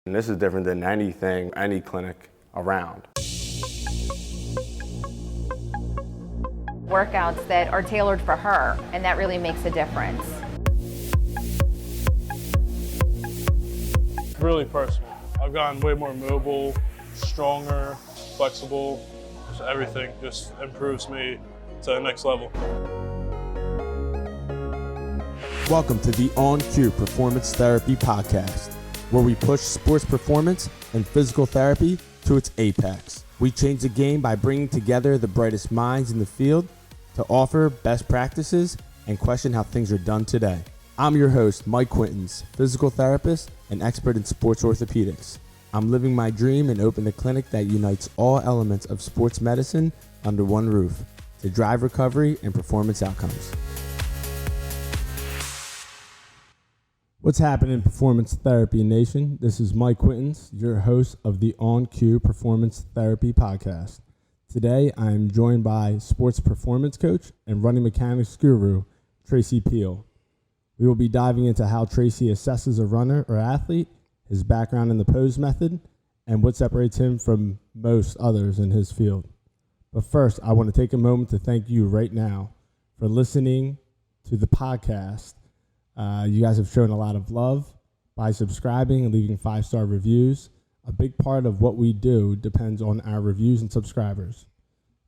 And this is different than any clinic around. Workouts that are tailored for her, and that really makes a difference. Really personal. I've gotten way more mobile, stronger, flexible. Just everything just improves me to the next level. Welcome to the On Cue Performance Therapy Podcast, where we push sports performance and physical therapy to its apex. We change the game by bringing together the brightest minds in the field to offer best practices and question how things are done today. I'm your host, Mike Quintans, physical therapist and expert in sports orthopedics. I'm living my dream and opened a clinic that unites all elements of sports medicine under one roof to drive recovery and performance outcomes. What's happening, Performance Therapy Nation? This is Mike Quintans, your host of the On Cue Performance Therapy Podcast. Today, I'm joined by sports performance coach and running mechanics guru, Tracy Peal. We will be diving into how Tracy assesses a runner or athlete, his background in the pose method, and what separates him from most others in his field. But first, I want to take a moment to thank you right now for listening to the podcast. You guys have shown a lot of love by subscribing and leaving 5-star reviews. A big part of what we do depends on our reviews and subscribers.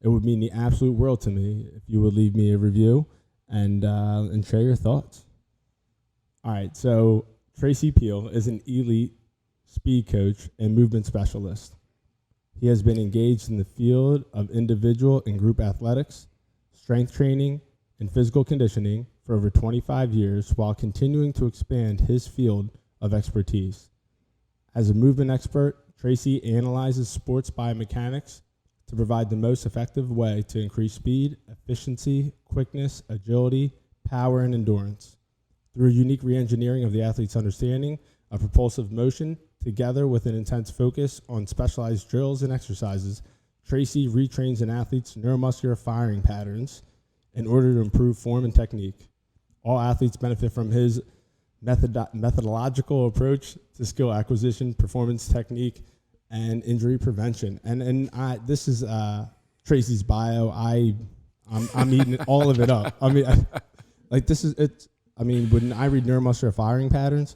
It would mean the absolute world to me if you would leave me a review and share your thoughts. All right, so Tracy Peal is an elite speed coach and movement specialist. He has been engaged in the field of individual and group athletics, strength training, and physical conditioning for over 25 years while continuing to expand his field of expertise. As a movement expert, Tracy analyzes sports biomechanics to provide the most effective way to increase speed, efficiency, quickness, agility, power, and endurance. Through unique re-engineering of the athlete's understanding of propulsive motion, together with an intense focus on specialized drills and exercises, Tracy retrains an athlete's neuromuscular firing patterns in order to improve form and technique. All athletes benefit from his methodological approach to skill acquisition, performance technique, and injury prevention. And this is Tracy's bio. I'm eating all of it up. I mean, when I read neuromuscular firing patterns,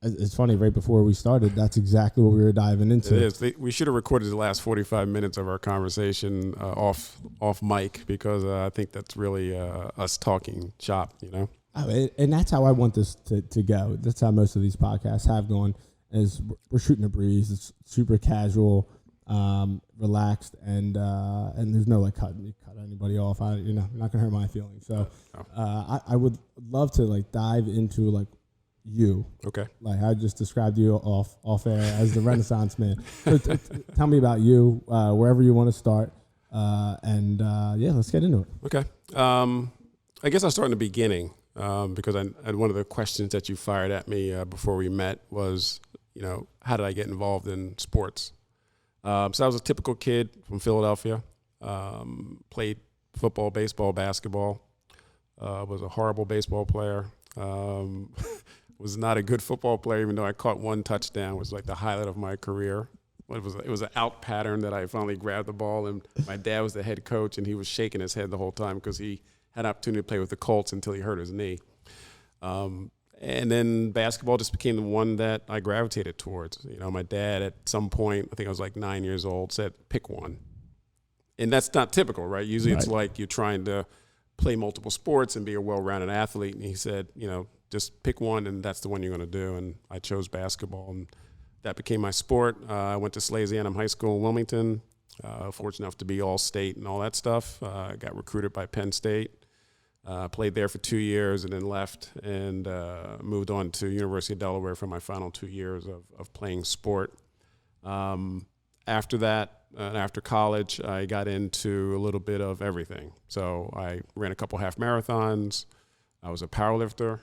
it's funny, right before we started, that's exactly what we were diving into. It is. We should have recorded the last 45 minutes of our conversation off mic because I think that's really us talking shop, you know? And that's how I want this to go. That's how most of these podcasts have gone, is we're shooting a breeze. It's super casual, relaxed, and there's no cut anybody off. You're not going to hurt my feelings. So I would love to dive into you. Okay. I just described you off air as the Renaissance man. So tell me about you, wherever you want to start, and let's get into it. Okay. I guess I'll start in the beginning because one of the questions that you fired at me before we met was, how did I get involved in sports? So I was a typical kid from Philadelphia. Played football, baseball, basketball. Was a horrible baseball player. Was not a good football player, even though I caught one touchdown. It was the highlight of my career. It was an out pattern that I finally grabbed the ball, and my dad was the head coach, and he was shaking his head the whole time because he had an opportunity to play with the Colts until he hurt his knee. And then basketball just became the one that I gravitated towards. My dad at some point, I think I was 9 years old, said, pick one. And that's not typical, right? Usually It's you're trying to play multiple sports and be a well-rounded athlete. And he said, just pick one, and that's the one you're going to do. And I chose basketball, and that became my sport. I went to Salesianum High School in Wilmington, fortunate enough to be all-state and all that stuff. Got recruited by Penn State, played there for 2 years, and then left and moved on to University of Delaware for my final 2 years of playing sport. After that, after college, I got into a little bit of everything. So I ran a couple half marathons. I was a powerlifter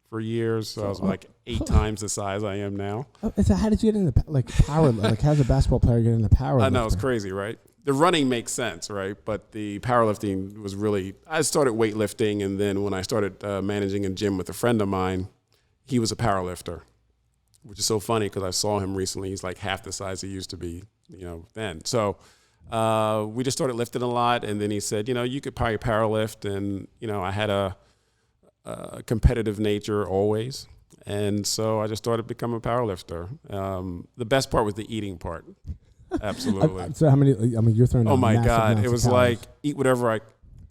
for years, so I was 8 times the size I am now. So how did you get into power? How does a basketball player get into power? I know, it's crazy, right? The running makes sense, right? But the powerlifting was really, I started weightlifting, and then when I started managing a gym with a friend of mine, he was a powerlifter. which is so funny because I saw him recently. He's like half the size he used to be, then. So we just started lifting a lot, and then he said, you could probably powerlift, and I had a competitive nature always, and so I just started becoming a powerlifter. The best part was the eating part. Absolutely. So how many? I mean, you're throwing. Oh my massive God! amounts It of was calories. like eat whatever I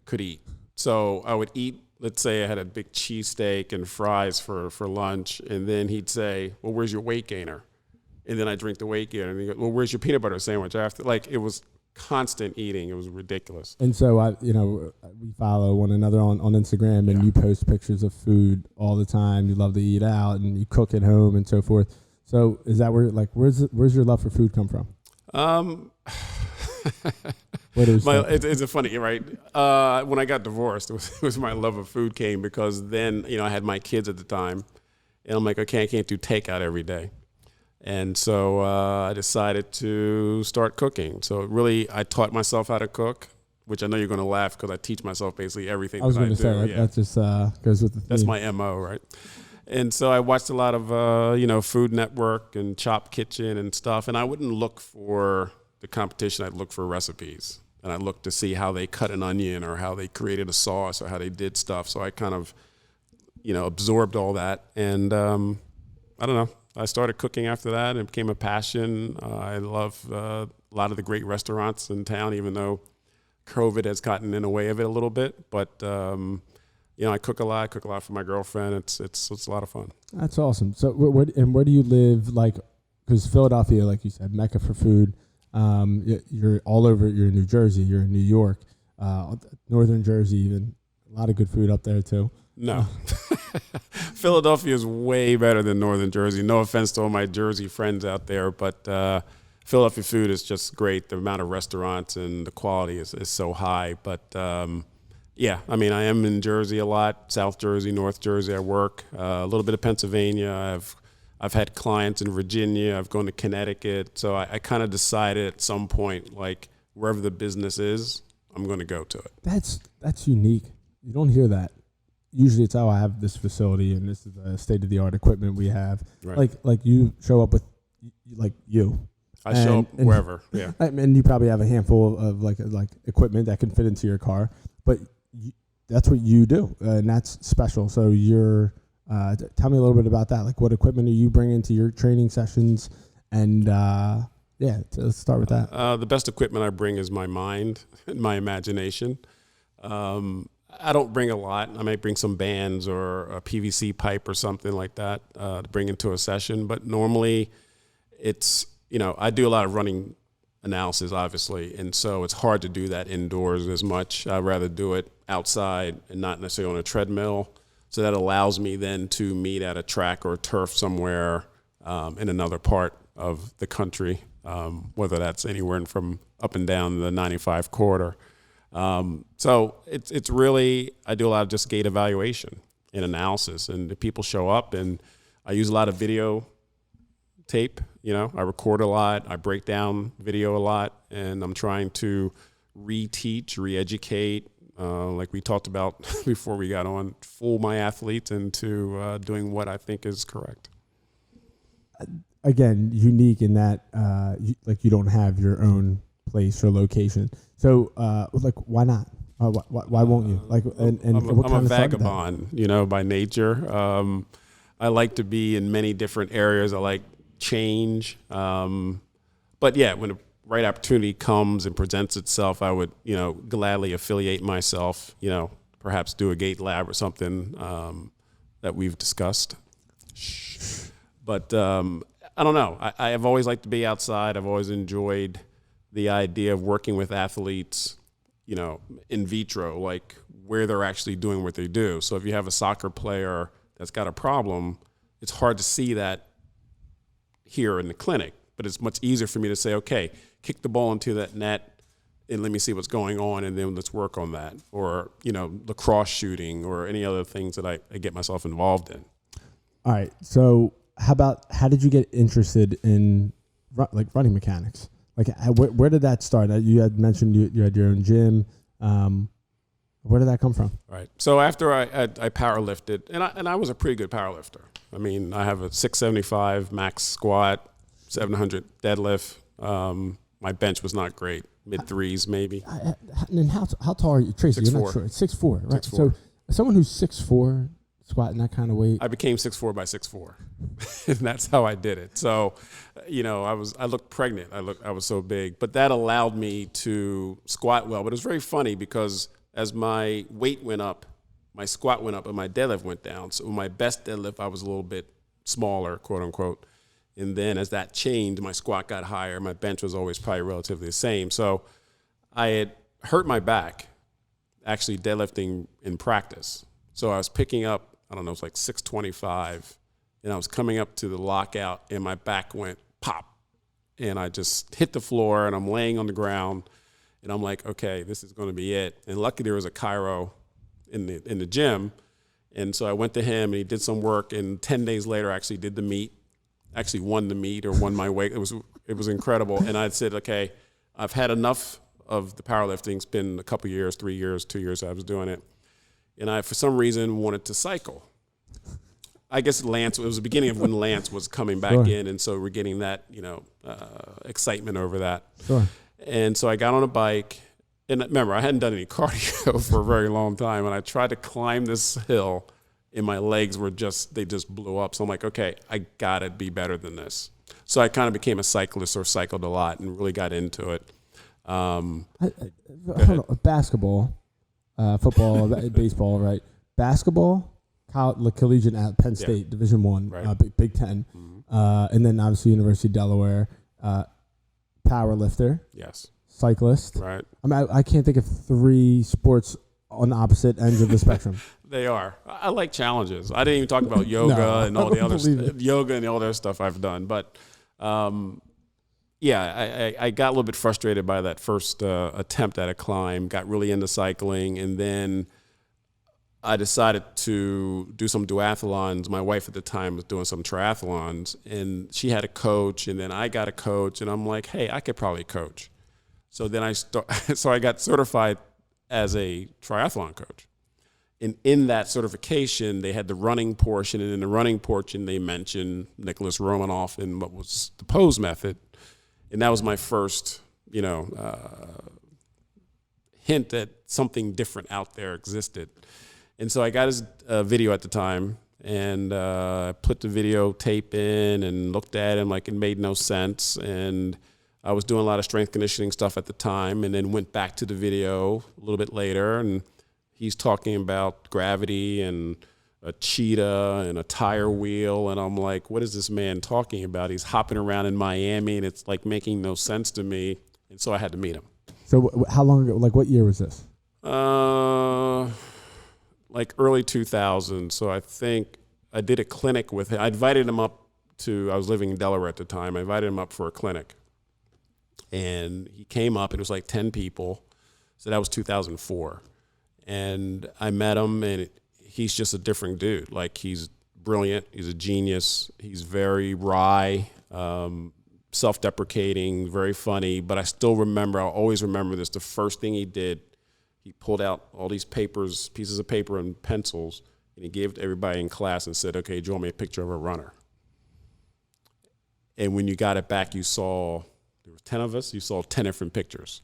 could eat. So I would eat. Let's say I had a big cheesesteak and fries for lunch, and then he'd say, "Well, where's your weight gainer?" And then I drink the weight gainer, and he goes, "Well, where's your peanut butter sandwich after?" Like it was constant eating. It was ridiculous. And so we follow one another on Instagram, and you post pictures of food all the time. You love to eat out, and you cook at home, and so forth. So is that where's your love for food come from? It's a funny, right? When I got divorced, it was my love of food came because then, I had my kids at the time, and I'm like, okay, I can't do takeout every day. And so I decided to start cooking. So really, I taught myself how to cook, which I know you're going to laugh because I teach myself basically everything I was going to say that just goes with the theme. That's my MO, right? And so I watched a lot of, Food Network and Chop Kitchen and stuff. And I wouldn't look for the competition. I'd look for recipes. And I'd look to see how they cut an onion or how they created a sauce or how they did stuff. So I kind of, absorbed all that. And I don't know. I started cooking after that and it became a passion. I love a lot of the great restaurants in town, even though COVID has gotten in the way of it a little bit. But I cook a lot. I cook a lot for my girlfriend. It's a lot of fun. That's awesome. So where do you live? Like, because Philadelphia, like you said, Mecca for food. You're all over. You're in New Jersey. You're in New York, Northern Jersey, even a lot of good food up there too. No, Philadelphia is way better than Northern Jersey. No offense to all my Jersey friends out there, but Philadelphia food is just great. The amount of restaurants and the quality is so high. But I am in Jersey a lot, South Jersey, North Jersey. I work a little bit of Pennsylvania. I've had clients in Virginia. I've gone to Connecticut. So I kind of decided at some point, like wherever the business is, I'm going to go to it. That's unique. You don't hear that. Usually it's, I have this facility and this is the state-of-the-art equipment we have. Right. Like you show up with, like you. I show up wherever, yeah. And you probably have a handful of like equipment that can fit into your car, but that's what you do, and that's special. So you're, tell me a little bit about that. Like what equipment are you bringing to your training sessions? And let's start with that. The best equipment I bring is my mind and my imagination. I don't bring a lot. I might bring some bands or a PVC pipe or something like that to bring into a session. But normally it's, I do a lot of running analysis, obviously. And so it's hard to do that indoors as much. I'd rather do it outside and not necessarily on a treadmill. So that allows me then to meet at a track or turf somewhere in another part of the country, whether that's anywhere from up and down the 95 corridor. So it's really, I do a lot of just gait evaluation and analysis, and the people show up, and I use a lot of video tape. I record a lot, I break down video a lot, and I'm trying to reteach, re-educate, like we talked about before we got on, fool my athletes into doing what I think is correct. Again, unique in that you don't have your own place or location. So, why not? Why won't you? I'm a vagabond, by nature. I like to be in many different areas. I like change. But yeah, when the right opportunity comes and presents itself, I would, gladly affiliate myself, perhaps do a gait lab or something that we've discussed. But I don't know. I have always liked to be outside. I've always enjoyed the idea of working with athletes, in vitro, like where they're actually doing what they do. So if you have a soccer player that's got a problem, it's hard to see that here in the clinic, but it's much easier for me to say, okay, kick the ball into that net and let me see what's going on, and then let's work on that. Or, lacrosse shooting or any other things that I get myself involved in. All right. So how did you get interested in running mechanics? Like, where did that start? You had mentioned you had your own gym. Where did that come from? Right. So after I power lifted, and I was a pretty good power lifter. I mean, I have a 675 max squat, 700 deadlift. My bench was not great, mid threes maybe. And how tall are you, Tracy? 6'4". You're not short. 6'4", right? 6'4". So someone who's 6'4", squatting that kind of weight. I became 6'4" by 6'4", and that's how I did it. So, I looked pregnant. I was so big, but that allowed me to squat well. But it was very funny because as my weight went up, my squat went up, and my deadlift went down. So my best deadlift, I was a little bit smaller, quote unquote. And then as that changed, my squat got higher. My bench was always probably relatively the same. So I had hurt my back actually deadlifting in practice. So I was picking up, I don't know, it was like 625, and I was coming up to the lockout, and my back went pop. And I just hit the floor, and I'm laying on the ground, and I'm like, okay, this is going to be it. And luckily there was a chiro in the gym. And so I went to him, and he did some work, and 10 days later I actually did the meet. Actually won the meet or won my weight. It was incredible. And I said, okay, I've had enough of the powerlifting. It's been a couple years, 3 years, 2 years I was doing it. And I, for some reason, wanted to cycle. I guess Lance, it was the beginning of when Lance was coming back in. And so we're getting that, excitement over that. Sure. And so I got on a bike. And remember, I hadn't done any cardio for a very long time. And I tried to climb this hill, and my legs were they just blew up. So I'm like, okay, I got to be better than this. So I kind of became a cyclist or cycled a lot and really got into it. Hold on, basketball, football, baseball, right? Basketball, collegiate at Penn State, Division I, right. Big Ten. Mm-hmm. And then obviously University of Delaware, power lifter. Yes. Cyclist. Right. I mean, I can't think of 3 sports on opposite ends of the spectrum. They are. I like challenges. I didn't even talk about yoga and all the other yoga and all the other stuff I've done. But I got a little bit frustrated by that first attempt at a climb. Got really into cycling, and then I decided to do some duathlons. My wife at the time was doing some triathlons, and she had a coach, and then I got a coach, and I'm like, hey, I could probably coach. So then I got certified as a triathlon coach. And in that certification, they had the running portion, and in the running portion, they mentioned Nicholas Romanov and what was the pose method. And that was my first, hint that something different out there existed. And so I got his video at the time, and put the video tape in and looked at him like it made no sense. And I was doing a lot of strength conditioning stuff at the time, and then went back to the video a little bit later, and he's talking about gravity and a cheetah and a tire wheel, and I'm like, what is this man talking about? He's hopping around in Miami, and it's like making no sense to me, and so I had to meet him. So how long ago, like what year was this? Like early 2000s, so I think I did a clinic with him. I invited him up I was living in Delaware at the time, I invited him up for a clinic. And he came up, and it was like 10 people. So that was 2004. And I met him, and he's just a different dude. Like, he's brilliant. He's a genius. He's very wry, self-deprecating, very funny. But I still remember, I'll always remember this, the first thing he did, he pulled out all these pieces of paper and pencils, and he gave it to everybody in class and said, okay, draw me a picture of a runner. And when you got it back, you saw... There were 10 of us. You saw 10 different pictures.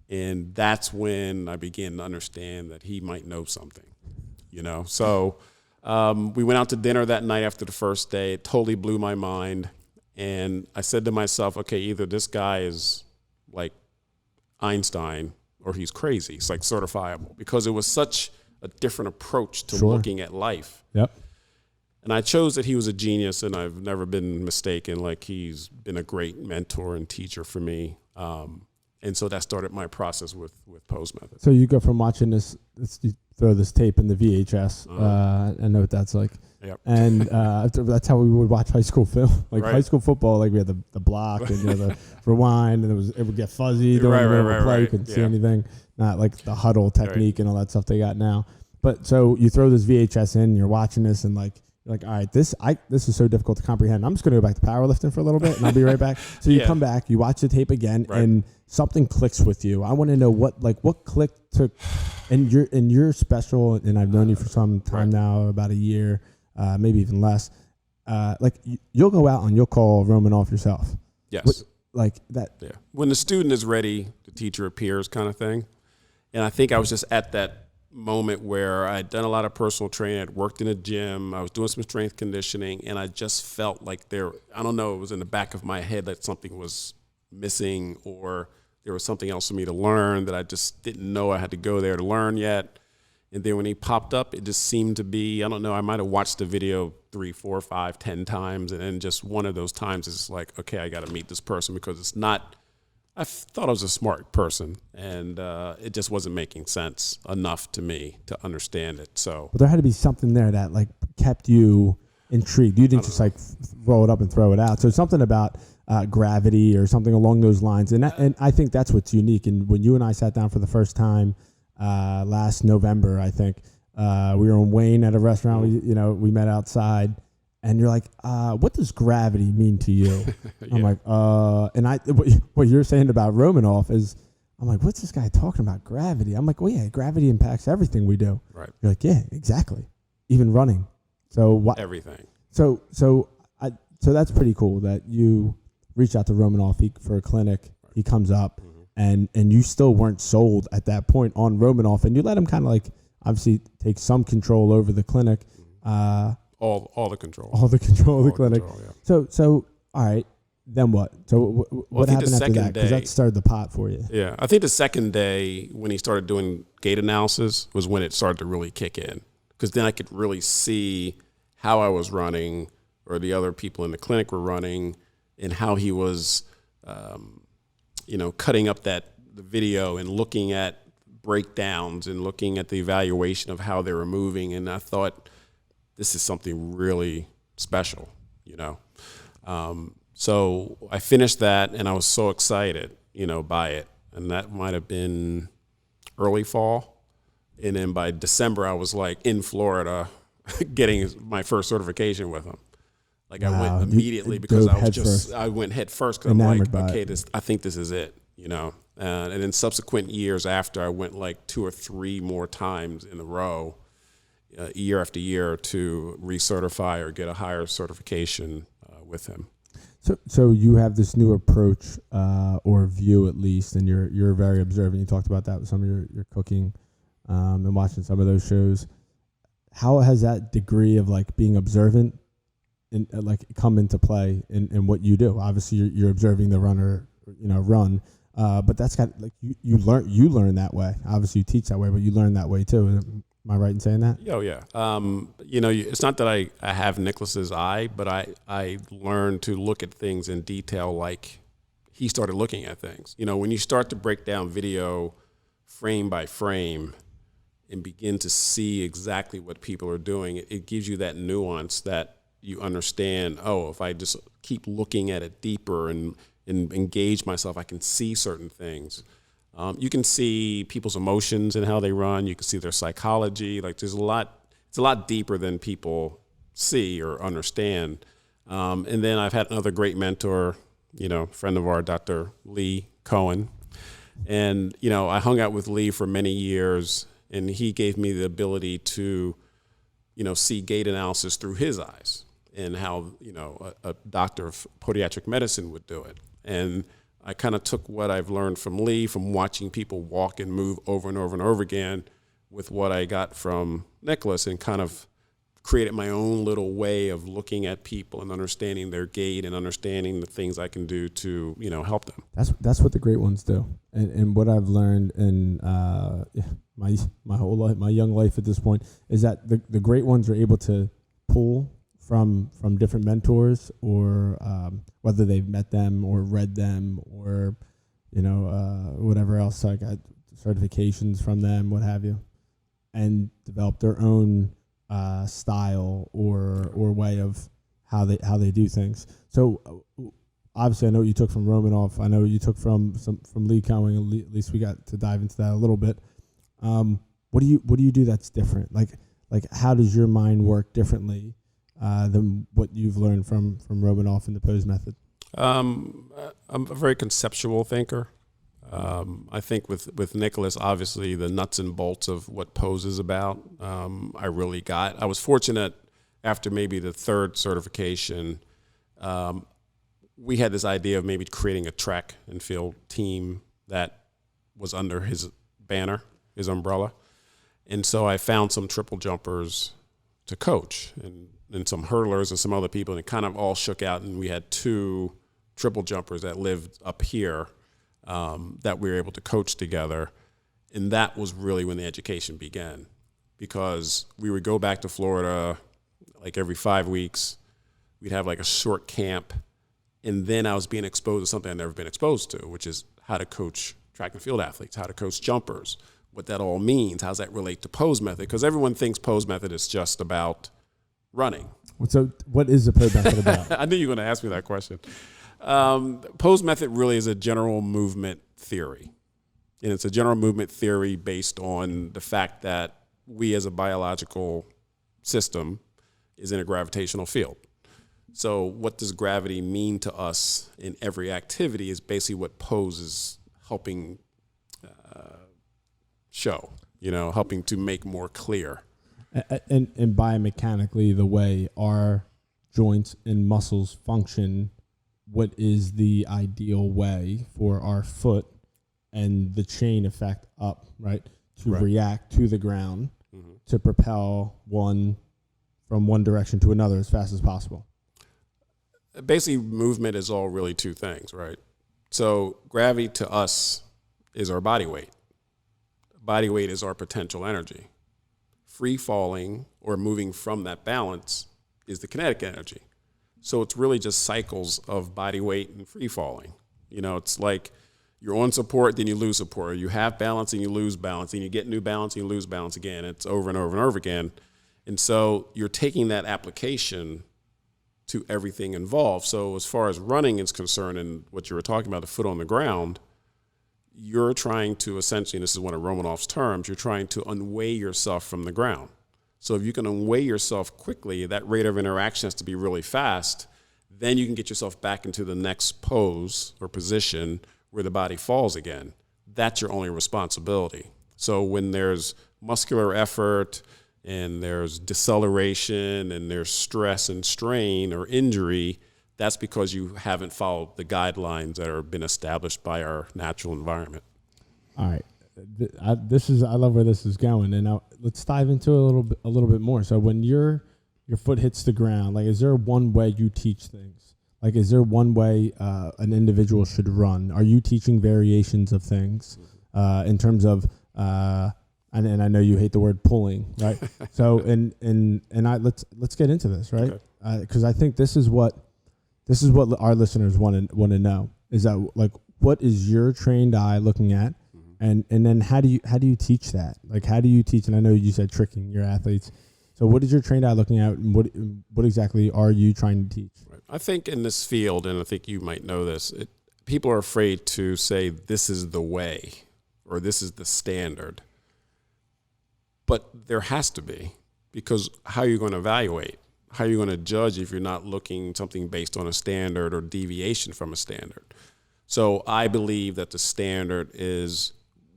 And that's when I began to understand that he might know something, So we went out to dinner that night after the first day. It totally blew my mind. And I said to myself, okay, either this guy is like Einstein or he's crazy. It's like certifiable, because it was such a different approach to looking at life. Yep. And I chose that he was a genius, and I've never been mistaken. Like, he's been a great mentor and teacher for me. And so that started my process with pose method. So you go from watching this you throw this tape in the VHS. I know what that's like. Yep. And that's how we would watch high school film. Like right. High school football, like we had the block and the rewind, and it would get fuzzy. Right. You couldn't see anything. Not like the huddle technique and all that stuff they got now. But so you throw this VHS in, you're watching this, and like, You're like, all right, this is so difficult to comprehend. I'm just going to go back to powerlifting for a little bit, and I'll be right back. So you come back, you watch the tape again, and something clicks with you. I want to know what clicked to, and you're special, and I've known you for some time now, about a year, maybe even less. You'll go out and you'll call Romanov yourself. Yes. Like that. Yeah. When the student is ready, the teacher appears, kind of thing. And I think I was just at that moment where I'd done a lot of personal training. I'd worked in a gym. I was doing some strength conditioning, and I just felt like I don't know, it was in the back of my head that something was missing, or there was something else for me to learn that I just didn't know I had to go there to learn yet. And then when he popped up, it just seemed to be, I don't know, I might have watched the video 3, 4, 5, 10 times. And then just one of those times is like, okay, I got to meet this person, because it's not, I thought I was a smart person, and it just wasn't making sense enough to me to understand it. So, but there had to be something there that like kept you intrigued. You didn't just like roll it up and throw it out. So something about gravity or something along those lines. And I think that's what's unique. And when you and I sat down for the first time, last November, I think, we were in Wayne at a restaurant. We met outside, and you're like, what does gravity mean to you? Yeah. I'm like, and what you're saying about Romanov is, I'm like, what's this guy talking about gravity? I'm like, well, yeah, gravity impacts everything we do. Right. You're like, yeah, exactly. Even running. So everything. So that's pretty cool that you reach out to Romanov for a clinic. Right. He comes up. And you still weren't sold at that point on Romanov, and you let him kind of like obviously take some control over the clinic. All the control. All the control of the clinic. Control, yeah. So all right, then what? So what happened after that? Because that started the pot for you. Yeah, I think the second day when he started doing gait analysis was when it started to really kick in, because then I could really see how I was running, or the other people in the clinic were running, and how he was. Cutting up the video and looking at breakdowns and looking at the evaluation of how they were moving. And I thought, this is something really special, So I finished that, and I was so excited, by it. And that might have been early fall. And then by December, I was like in Florida getting my first certification with him. Like, wow. I went immediately because I went head first, because I'm like, okay, I think this is it, And then subsequent years after, I went like 2 or 3 more times in a row, year after year, to recertify or get a higher certification with him. So you have this new approach or view, at least, and you're very observant. You talked about that with some of your cooking and watching some of those shows. How has that degree of like being observant and like come into play in what you do? Obviously, you're observing the runner, run, but that's got like you learn that way. Obviously, you teach that way, but you learn that way too. Am I right in saying that? Oh yeah. It's not that I have Nicholas's eye, but I learned to look at things in detail like he started looking at things. When you start to break down video frame by frame and begin to see exactly what people are doing, it gives you that nuance that you understand, if I just keep looking at it deeper and engage myself, I can see certain things. You can see people's emotions and how they run. You can see their psychology. Like, it's a lot deeper than people see or understand. And then I've had another great mentor, friend of ours, Dr. Lee Cohen. And, I hung out with Lee for many years, and he gave me the ability to, see gait analysis through his eyes, and how, a doctor of podiatric medicine would do it. And I kind of took what I've learned from Lee, from watching people walk and move over and over and over again, with what I got from Nicholas, and kind of created my own little way of looking at people and understanding their gait and understanding the things I can do to, help them. That's what the great ones do. And what I've learned in my whole life, my young life at this point, is that the great ones are able to pull from different mentors, or whether they've met them or read them, or whatever else, like certifications from them, what have you, and develop their own style or way of how they do things. So obviously, I know what you took from Romanov. I know what you took from Lee Cohen. At least we got to dive into that a little bit. What do you do that's different? Like how does your mind work differently than what you've learned from Romanov and the pose method? I'm a very conceptual thinker. I think with Nicholas, obviously the nuts and bolts of what pose is about, I really got. I was fortunate after maybe the third certification, we had this idea of maybe creating a track and field team that was under his banner, his umbrella. And so I found some triple jumpers to coach and some hurdlers and some other people, and it kind of all shook out, and we had 2 triple jumpers that lived up here that we were able to coach together. And that was really when the education began, because we would go back to Florida like every 5 weeks. We'd have like a short camp, and then I was being exposed to something I'd never been exposed to, which is how to coach track and field athletes, how to coach jumpers, what that all means, how does that relate to pose method? Because everyone thinks pose method is just about running. So what is the pose method about? I knew you were going to ask me that question. Pose method really is a general movement theory. And it's a general movement theory based on the fact that we as a biological system is in a gravitational field. So what does gravity mean to us in every activity is basically what pose is helping show, helping to make more clear. And biomechanically, the way our joints and muscles function, what is the ideal way for our foot and the chain effect up, right, to react to the ground, to propel one from one direction to another as fast as possible? Basically, movement is all really 2 things, right? So gravity to us is our body weight. Body weight is our potential energy. Free falling or moving from that balance is the kinetic energy. So it's really just cycles of body weight and free falling. It's like you're on support, then you lose support. Or you have balance and you lose balance, and you get new balance and you lose balance again. It's over and over and over again. And so you're taking that application to everything involved. So as far as running is concerned and what you were talking about, the foot on the ground, you're trying to essentially, and this is one of Romanov's terms, you're trying to unweigh yourself from the ground. So if you can unweigh yourself quickly, that rate of interaction has to be really fast, then you can get yourself back into the next pose or position where the body falls again. That's your only responsibility. So when there's muscular effort and there's deceleration and there's stress and strain or injury, that's because you haven't followed the guidelines that have been established by our natural environment. All right. I love where this is going, and now let's dive into it a little bit more. So when your foot hits the ground, like, is there one way you teach things? Like, is there one way an individual should run? Are you teaching variations of things in terms of and I know you hate the word pulling, right? So let's get into this, right? Because I think this is what our listeners want to know, is that, like, what is your trained eye looking at? And then how do you teach that? Like, how do you teach? And I know you said tricking your athletes. So what is your trained eye looking at, and what exactly are you trying to teach? Right. I think in this field, and I think you might know this, people are afraid to say this is the way or this is the standard. But there has to be, because how are you going to evaluate? How are you going to judge if you're not looking something based on a standard or deviation from a standard? So I believe that the standard is,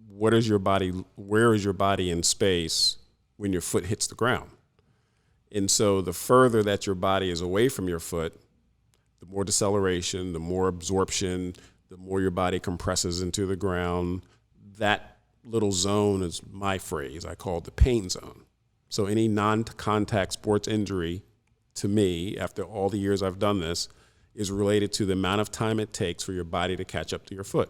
where is your body in space when your foot hits the ground? And so the further that your body is away from your foot, the more deceleration, the more absorption, the more your body compresses into the ground. That little zone is my phrase. I call it the pain zone. So any non-contact sports injury, to me, after all the years I've done this, is related to the amount of time it takes for your body to catch up to your foot.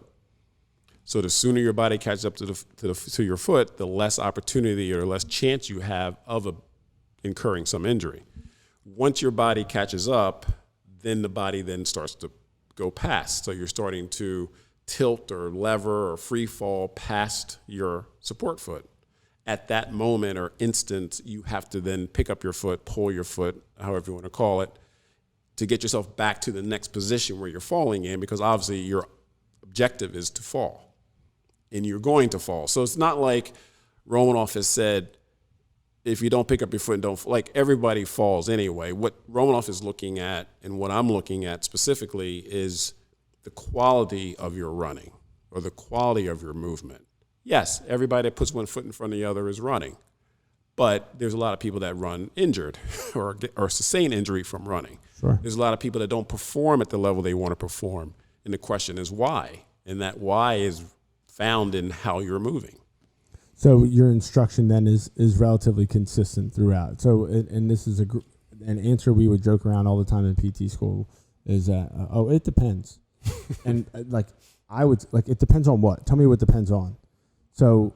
So the sooner your body catches up to your foot, the less opportunity or less chance you have of incurring some injury. Once your body catches up, then the body then starts to go past. So you're starting to tilt or lever or free fall past your support foot. At that moment or instant, you have to then pick up your foot, pull your foot, however you want to call it, to get yourself back to the next position where you're falling in, because obviously your objective is to fall, and you're going to fall. So it's not like Romanov has said, if you don't pick up your foot and don't, like, everybody falls anyway. What Romanov is looking at and what I'm looking at specifically is the quality of your running or the quality of your movement. Yes, everybody that puts one foot in front of the other is running, but there's a lot of people that run injured or sustain injury from running. Sure. There's a lot of people that don't perform at the level they want to perform, and the question is why? And that why is found in how you're moving. So your instruction then is relatively consistent throughout. So, and this is an answer we would joke around all the time in PT school is that, it depends. And like, I would, like, it depends on what? Tell me what depends on. So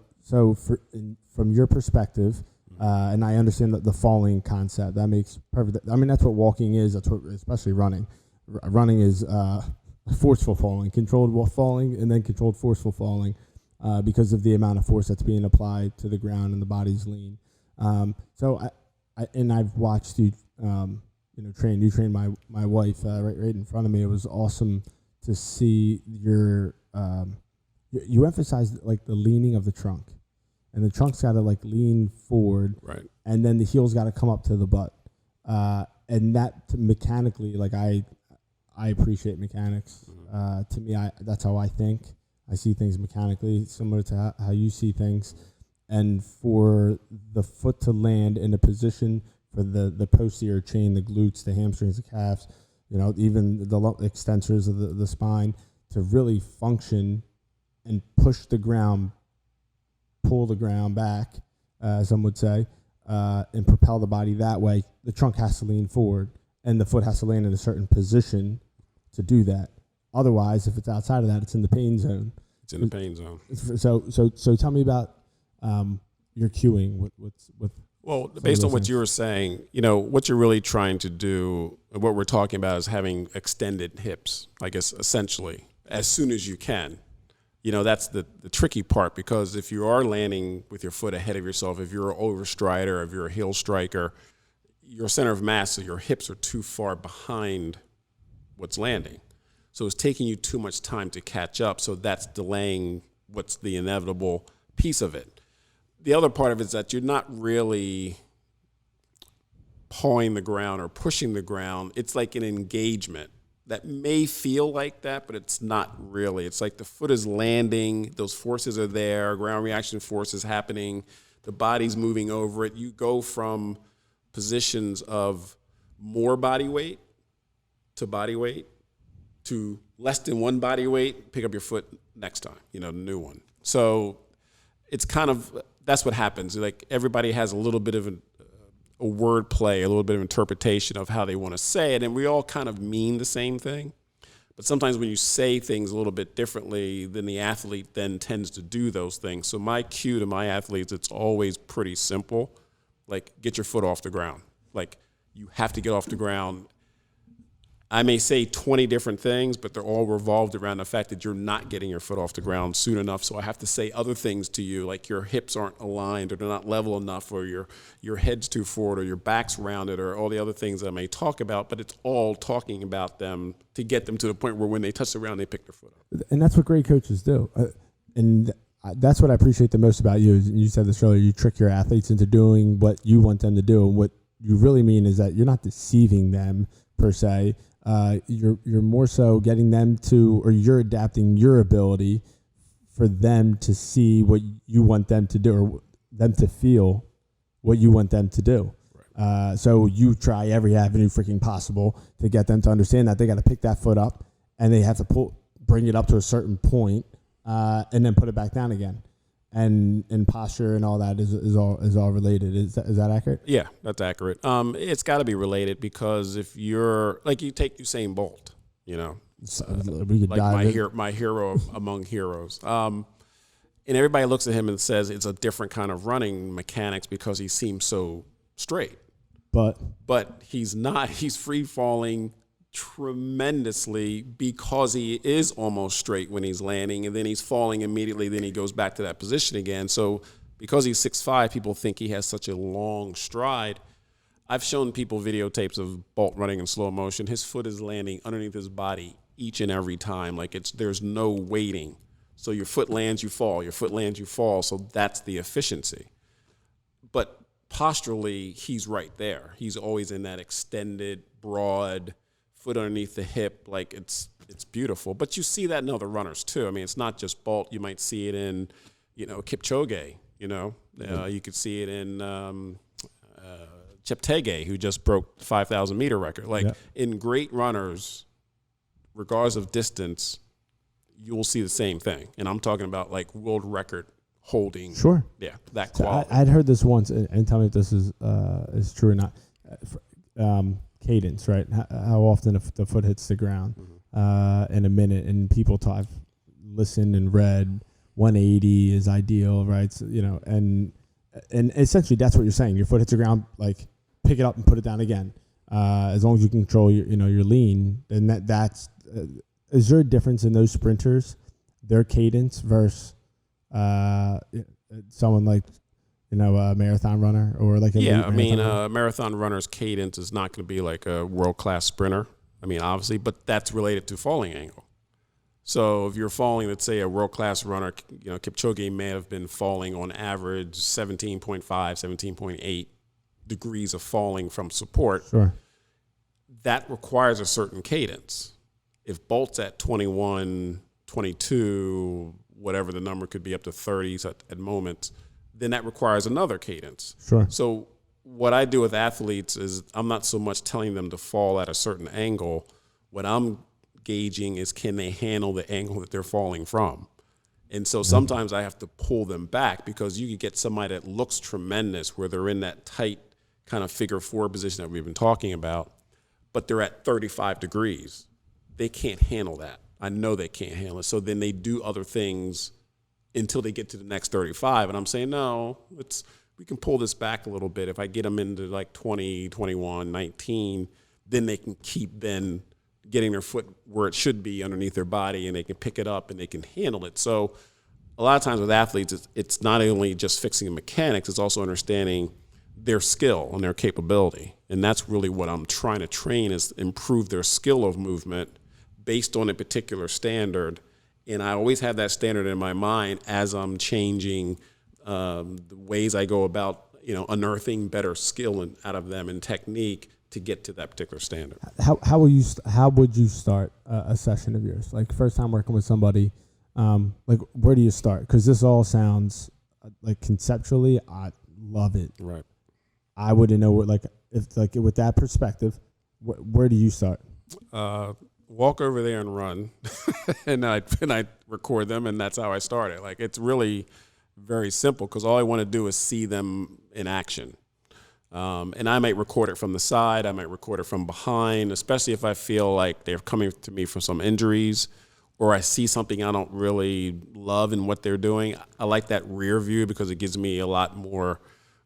from your perspective, and I understand that the falling concept, that makes perfect. I mean, that's what walking is. That's what, especially running. Running is forceful falling, controlled falling, and then controlled forceful falling, because of the amount of force that's being applied to the ground and the body's lean. So I've watched you, train. You trained my wife right in front of me. It was awesome to see your. You emphasized like the leaning of the trunk, and the trunk's got to like lean forward, Right. And then the heel's got to come up to the butt, and that mechanically, like I appreciate mechanics. To me, that's how I think. I see things mechanically, similar to how you see things, and for the foot to land in a position for the posterior chain, the glutes, the hamstrings, the calves, even the extensors of the spine to really function and push the ground, pull the ground back, some would say, and propel the body that way. The trunk has to lean forward, and the foot has to land in a certain position to do that. Otherwise, if it's outside of that, it's in the pain zone. It's in the pain zone. So tell me about your cueing with. Well, based on what you were saying, what you're really trying to do, what we're talking about is having extended hips, I guess, essentially, as soon as you can. That's the tricky part, because if you are landing with your foot ahead of yourself, if you're an overstrider, if you're a heel striker, your center of mass, so your hips are too far behind what's landing. So it's taking you too much time to catch up, so that's delaying what's the inevitable piece of it. The other part of it is that you're not really pawing the ground or pushing the ground. It's like an engagement that may feel like that, but it's not really. It's like the foot is landing, those forces are there, ground reaction force is happening, the body's moving over it. You go from positions of more body weight to less than one body weight, pick up your foot next time, the new one. So it's kind of, that's what happens. Like, everybody has a little bit of a word play, a little bit of interpretation of how they want to say it, and we all kind of mean the same thing. But sometimes when you say things a little bit differently, then the athlete then tends to do those things. So my cue to my athletes, it's always pretty simple. Like, get your foot off the ground. Like, you have to get off the ground. I may say 20 different things, but they're all revolved around the fact that you're not getting your foot off the ground soon enough. So I have to say other things to you, like your hips aren't aligned, or they're not level enough, or your head's too forward, or your back's rounded, or all the other things that I may talk about. But it's all talking about them to get them to the point where when they touch the ground, they pick their foot up. And that's what great coaches do. That's what I appreciate the most about you. You said this earlier, you trick your athletes into doing what you want them to do. And what you really mean is that you're not deceiving them per se. You're more so getting them to, or you're adapting your ability for them to see what you want them to do, or them to feel what you want them to do. Right. So you try every avenue freaking possible to get them to understand that they got to pick that foot up, and they have to bring it up to a certain point, and then put it back down again. And posture and all that is all related. Is that accurate? Yeah, that's accurate. It's got to be related, because if you're like, you take Usain Bolt, we could like my hero among heroes. And everybody looks at him and says it's a different kind of running mechanics because he seems so straight. But he's not. He's free falling tremendously because he is almost straight when he's landing, and then he's falling immediately, then he goes back to that position again. So because he's 6'5", people think he has such a long stride. I've shown people videotapes of Bolt running in slow motion. His foot is landing underneath his body each and every time. Like, there's no waiting. So your foot lands, you fall. Your foot lands, you fall. So that's the efficiency. But posturally, he's right there. He's always in that extended, broad, foot underneath the hip, like it's beautiful. But you see that in other runners too. I mean, it's not just Bolt. You might see it in, Kipchoge. You could see it in Cheptegei, who just broke the 5,000 meter record. In great runners, regardless of distance, you'll see the same thing. And I'm talking about like world record holding. Sure. Yeah, that So quality. I'd heard this once, and tell me if this is true or not. Cadence, right? How often the foot hits the ground in a minute, and people I've listened and read 180 is ideal, right? So, and essentially that's what you're saying. Your foot hits the ground, like pick it up and put it down again. As long as you control your lean, then that's. Is there a difference in those sprinters, their cadence versus someone like a marathon runner or like a marathon runner's cadence is not going to be like a world-class sprinter. I mean, obviously, but that's related to falling angle. So if you're falling, let's say a world-class runner, Kipchoge may have been falling on average 17.5, 17.8 degrees of falling from support. Sure. That requires a certain cadence. If Bolt's at 21, 22, whatever the number could be, up to 30s at moments, then that requires another cadence. Sure. So what I do with athletes is I'm not so much telling them to fall at a certain angle. What I'm gauging is, can they handle the angle that they're falling from? And so sometimes I have to pull them back, because you could get somebody that looks tremendous where they're in that tight kind of figure four position that we've been talking about, but they're at 35 degrees. They can't handle that. I know they can't handle it. So then they do other things until they get to the next 35. And I'm saying, no, we can pull this back a little bit. If I get them into like 20, 21, 19, then they can keep then getting their foot where it should be underneath their body, and they can pick it up and they can handle it. So a lot of times with athletes, it's not only just fixing the mechanics, it's also understanding their skill and their capability. And that's really what I'm trying to train, is improve their skill of movement based on a particular standard. And I always have that standard in my mind as I'm changing the ways I go about, unearthing better skill out of them and technique to get to that particular standard. How would you start a session of yours? Like first time working with somebody, like where do you start? Because this all sounds like conceptually, I love it. Right. I wouldn't know what, if with that perspective, where do you start? Walk over there and run, and I record them, and that's how I started. Like, it's really very simple, because all I want to do is see them in action. And I might record it from the side, I might record it from behind, especially if I feel like they're coming to me for some injuries, or I see something I don't really love in what they're doing. I like that rear view, because it gives me a lot more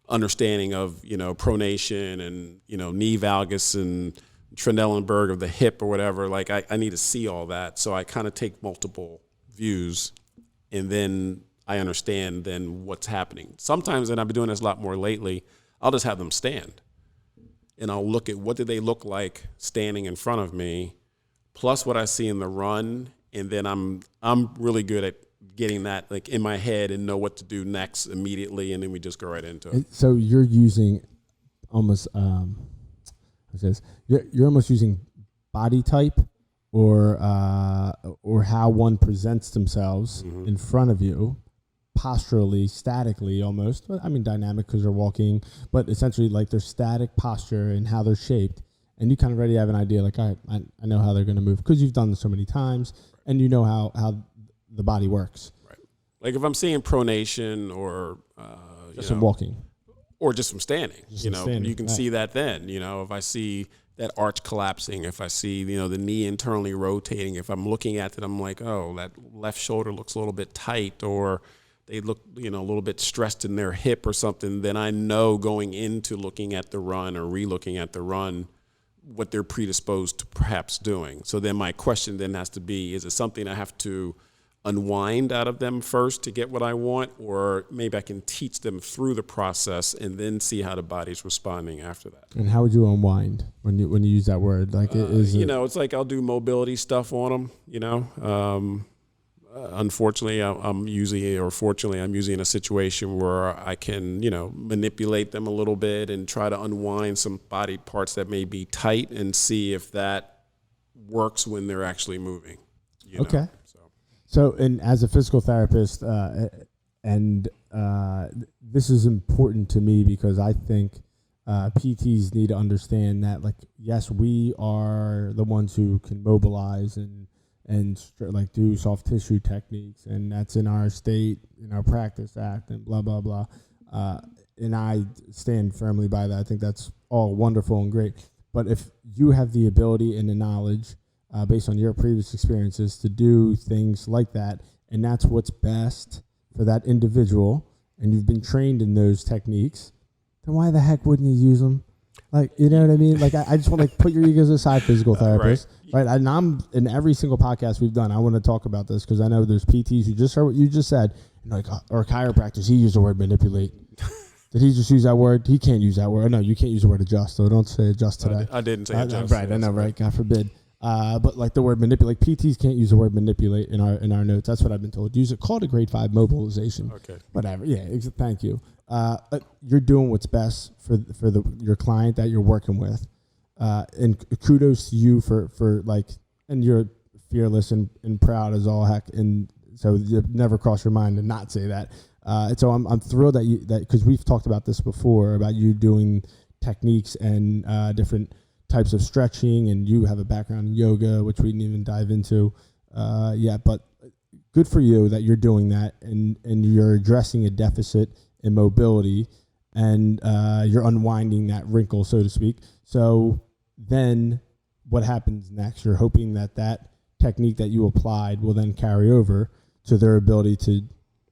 understanding of, pronation and, knee valgus and Trendelenburg of the hip or whatever. Like I need to see all that. So I kind of take multiple views, and then I understand then what's happening. Sometimes, and I've been doing this a lot more lately, I'll just have them stand, and I'll look at what do they look like standing in front of me, plus what I see in the run. And then I'm really good at getting that like in my head and know what to do next immediately. And then we just go right into it. So you're using almost, you're almost using body type or how one presents themselves in front of you, posturally, statically almost. I mean, dynamic because they're walking, but essentially like their static posture and how they're shaped. And you kind of already have an idea, like, I know how they're going to move because you've done this so many times, and you know how the body works. Right. Like if I'm seeing pronation or just from walking. Or just from standing, standing, you can see that then, if I see that arch collapsing, if I see, the knee internally rotating, if I'm looking at it, I'm like, oh, that left shoulder looks a little bit tight, or they look, a little bit stressed in their hip or something, then I know going into looking at the run or re-looking at the run what they're predisposed to perhaps doing. So then my question then has to be, is it something I have to unwind out of them first to get what I want, or maybe I can teach them through the process and then see how the body's responding after that. And how would you unwind when you use that word? Like, it's like I'll do mobility stuff on them, unfortunately, I'm usually, or fortunately, I'm usually in a situation where I can, manipulate them a little bit and try to unwind some body parts that may be tight and see if that works when they're actually moving. Okay. So, and as a physical therapist, this is important to me because I think PTs need to understand that, like, yes, we are the ones who can mobilize and do soft tissue techniques, and that's in our state, in our practice act, and blah blah blah. And I stand firmly by that. I think that's all wonderful and great. But if you have the ability and the knowledge, based on your previous experiences, to do things like that, and that's what's best for that individual, and you've been trained in those techniques, then why the heck wouldn't you use them? Like, you know what I mean? Like, I just want to put your egos aside, physical therapists, right? And I'm in every single podcast we've done, I want to talk about this because I know there's PTs who just heard what you just said, or chiropractors, he used the word manipulate. Did he just use that word? He can't use that word. No, you can't use the word adjust, so don't say adjust today. I didn't say adjust. Right, I know, right? God forbid. But like the word manipulate, PTs can't use the word manipulate in our notes. That's what I've been told. Use it. Call it a grade 5 mobilization. Okay. Whatever. Yeah. Thank you. You're doing what's best for your client that you're working with, and kudos to you for and you're fearless and proud as all heck, and so it never crossed your mind to not say that. And so I'm thrilled that because we've talked about this before about you doing techniques and different types of stretching, and you have a background in yoga, which we didn't even dive into yet, but good for you that you're doing that, and you're addressing a deficit in mobility, and you're unwinding that wrinkle, so to speak. So then what happens next? You're hoping that technique that you applied will then carry over to their ability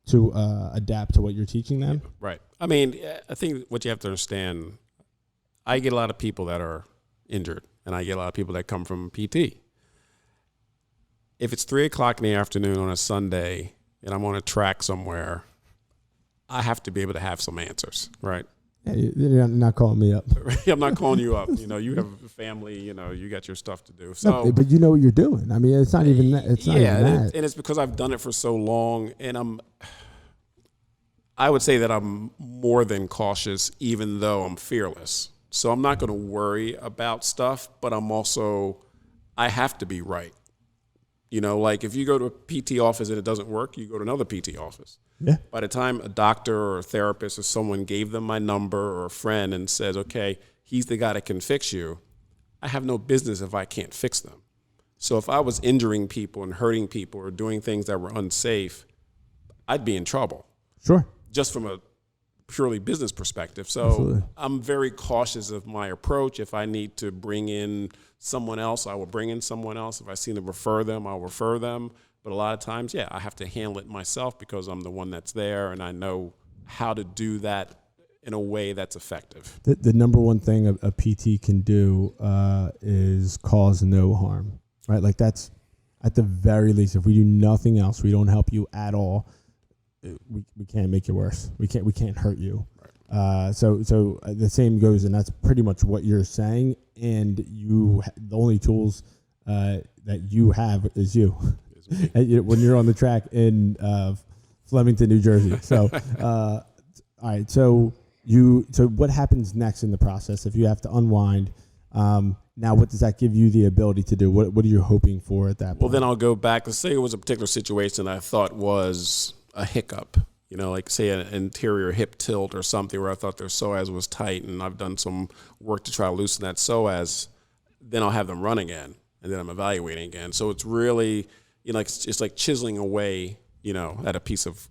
to adapt to what you're teaching them. Right. I mean, I think what you have to understand, I get a lot of people that are injured, and I get a lot of people that come from PT. If it's 3:00 in the afternoon on a Sunday and I'm on a track somewhere, I have to be able to have some answers, right? Yeah, you're not calling me up. I'm not calling you up. You have a family. You got your stuff to do. So, no, but you know what you're doing. I mean, it's not even that. It's not even that. And it's because I've done it for so long, and I would say that I'm more than cautious, even though I'm fearless. So I'm not going to worry about stuff, but I have to be right. Like if you go to a PT office and it doesn't work, you go to another PT office. Yeah. By the time a doctor or a therapist or someone gave them my number or a friend and says, okay, he's the guy that can fix you, I have no business if I can't fix them. So if I was injuring people and hurting people or doing things that were unsafe, I'd be in trouble. Sure. Just from a purely business perspective. So Absolutely. I'm very cautious of my approach. If I need to bring in someone else, I will bring in someone else. If I seem to refer them, I'll refer them. But a lot of times, I have to handle it myself because I'm the one that's there and I know how to do that in a way that's effective. The number one thing a PT can do is cause no harm, right? Like that's at the very least. If we do nothing else, we don't help you at all. We can't make you worse. We can't hurt you. Right. So the same goes, and that's pretty much what you're saying. And the only tools that you have is you. When you're on the track in Flemington, New Jersey. So all right. So what happens next in the process if you have to unwind? Now, what does that give you the ability to do? What are you hoping for at that point? Well, then I'll go back. Let's say it was a particular situation I thought was a hiccup, like say an anterior hip tilt or something where I thought their psoas was tight and I've done some work to try to loosen that psoas, then I'll have them run again and then I'm evaluating again. So it's really, it's like chiseling away, at a piece of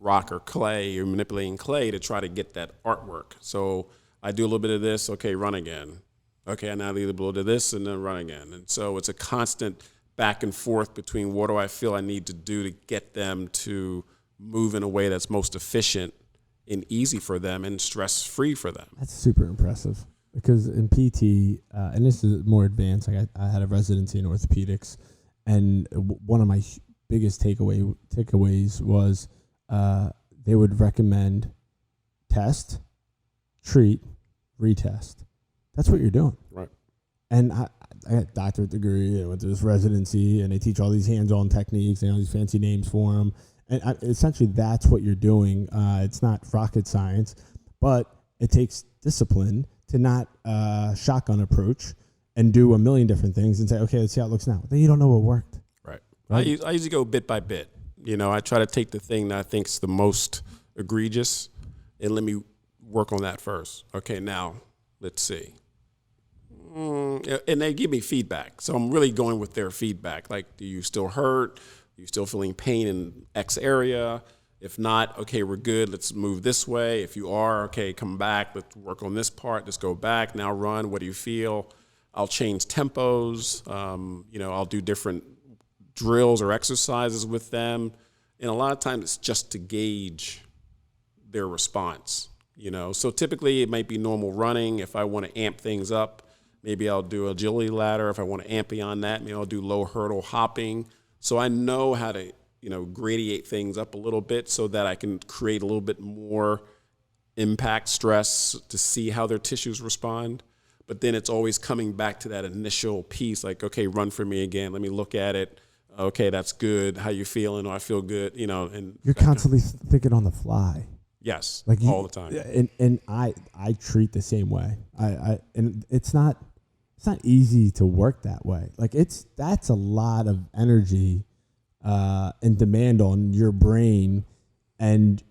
rock or clay. You're manipulating clay to try to get that artwork. So I do a little bit of this, okay, run again. Okay, I now do a little bit of this and then run again. And so it's a constant back and forth between what do I feel I need to do to get them to move in a way that's most efficient and easy for them and stress-free for them. That's super impressive because in PT, and this is more advanced, like I had a residency in orthopedics, and one of my biggest takeaways was they would recommend test, treat, retest. That's what you're doing. Right. And I got a doctorate degree and went to this residency, and they teach all these hands-on techniques and all these fancy names for them. And essentially, that's what you're doing. It's not rocket science, but it takes discipline to not shotgun approach and do a million different things and say, okay, let's see how it looks now. Then you don't know what worked. Right. I usually go bit by bit. I try to take the thing that I think is the most egregious and let me work on that first. Okay, now let's see. And they give me feedback. So I'm really going with their feedback. Like, do you still hurt? Are you still feeling pain in X area? If not, okay, we're good. Let's move this way. If you are, okay, come back. Let's work on this part. Let's go back. Now run. What do you feel? I'll change tempos. I'll do different drills or exercises with them. And a lot of times it's just to gauge their response. So typically it might be normal running. If I want to amp things up, maybe I'll do agility ladder. If I want to amp beyond that, maybe I'll do low hurdle hopping. So I know how to, gradiate things up a little bit so that I can create a little bit more impact stress to see how their tissues respond. But then it's always coming back to that initial piece, like, okay, run for me again. Let me look at it. Okay, that's good. How you feeling? Oh, I feel good. And you're constantly thinking on the fly. Yes, like all the time. And I treat the same way. And it's not easy to work that way. Like that's a lot of energy and demand on your brain. And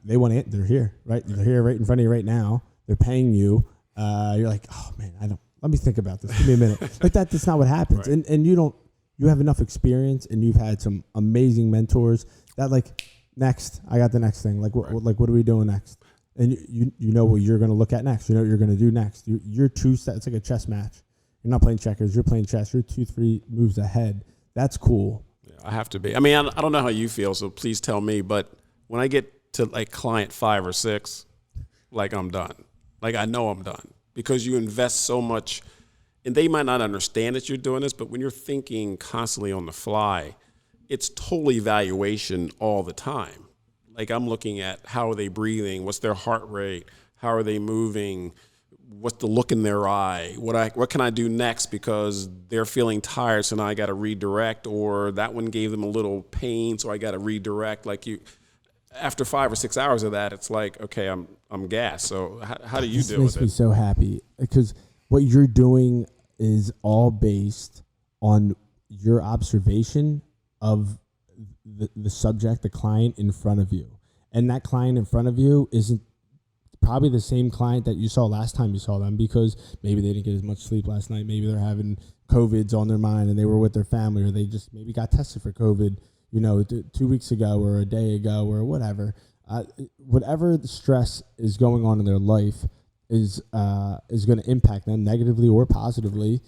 they want they're here, right? They're here right in front of you right now. They're paying you. You're like, oh man, let me think about this. Give me a minute. Like that's not what happens. Right. And you have enough experience and you've had some amazing mentors that like, next, I got the next thing. Like, what are we doing next? And you know what you're going to look at next. You know what you're going to do next. You're it's like a chess match. You're not playing checkers. You're playing chess. You're 2-3 moves ahead. That's cool. Yeah, I have to be. I mean, I don't know how you feel, so please tell me. But when I get to like client 5 or 6, like I'm done. Like I know I'm done because you invest so much, and they might not understand that you're doing this. But when you're thinking constantly on the fly, it's total evaluation all the time. Like I'm looking at how are they breathing, what's their heart rate, how are they moving, what's the look in their eye, what can I do next because they're feeling tired, so now I got to redirect, or that one gave them a little pain, so I got to redirect. Like after 5 or 6 hours of that, it's like, okay, I'm gassed. So how do you deal with it? This makes me so happy because what you're doing is all based on your observation of the subject, the client in front of you. And that client in front of you isn't probably the same client that you saw last time you saw them because maybe they didn't get as much sleep last night. Maybe they're having COVIDs on their mind and they were with their family, or they just maybe got tested for COVID, 2 weeks ago or a day ago or whatever. Whatever the stress is going on in their life is going to impact them negatively or positively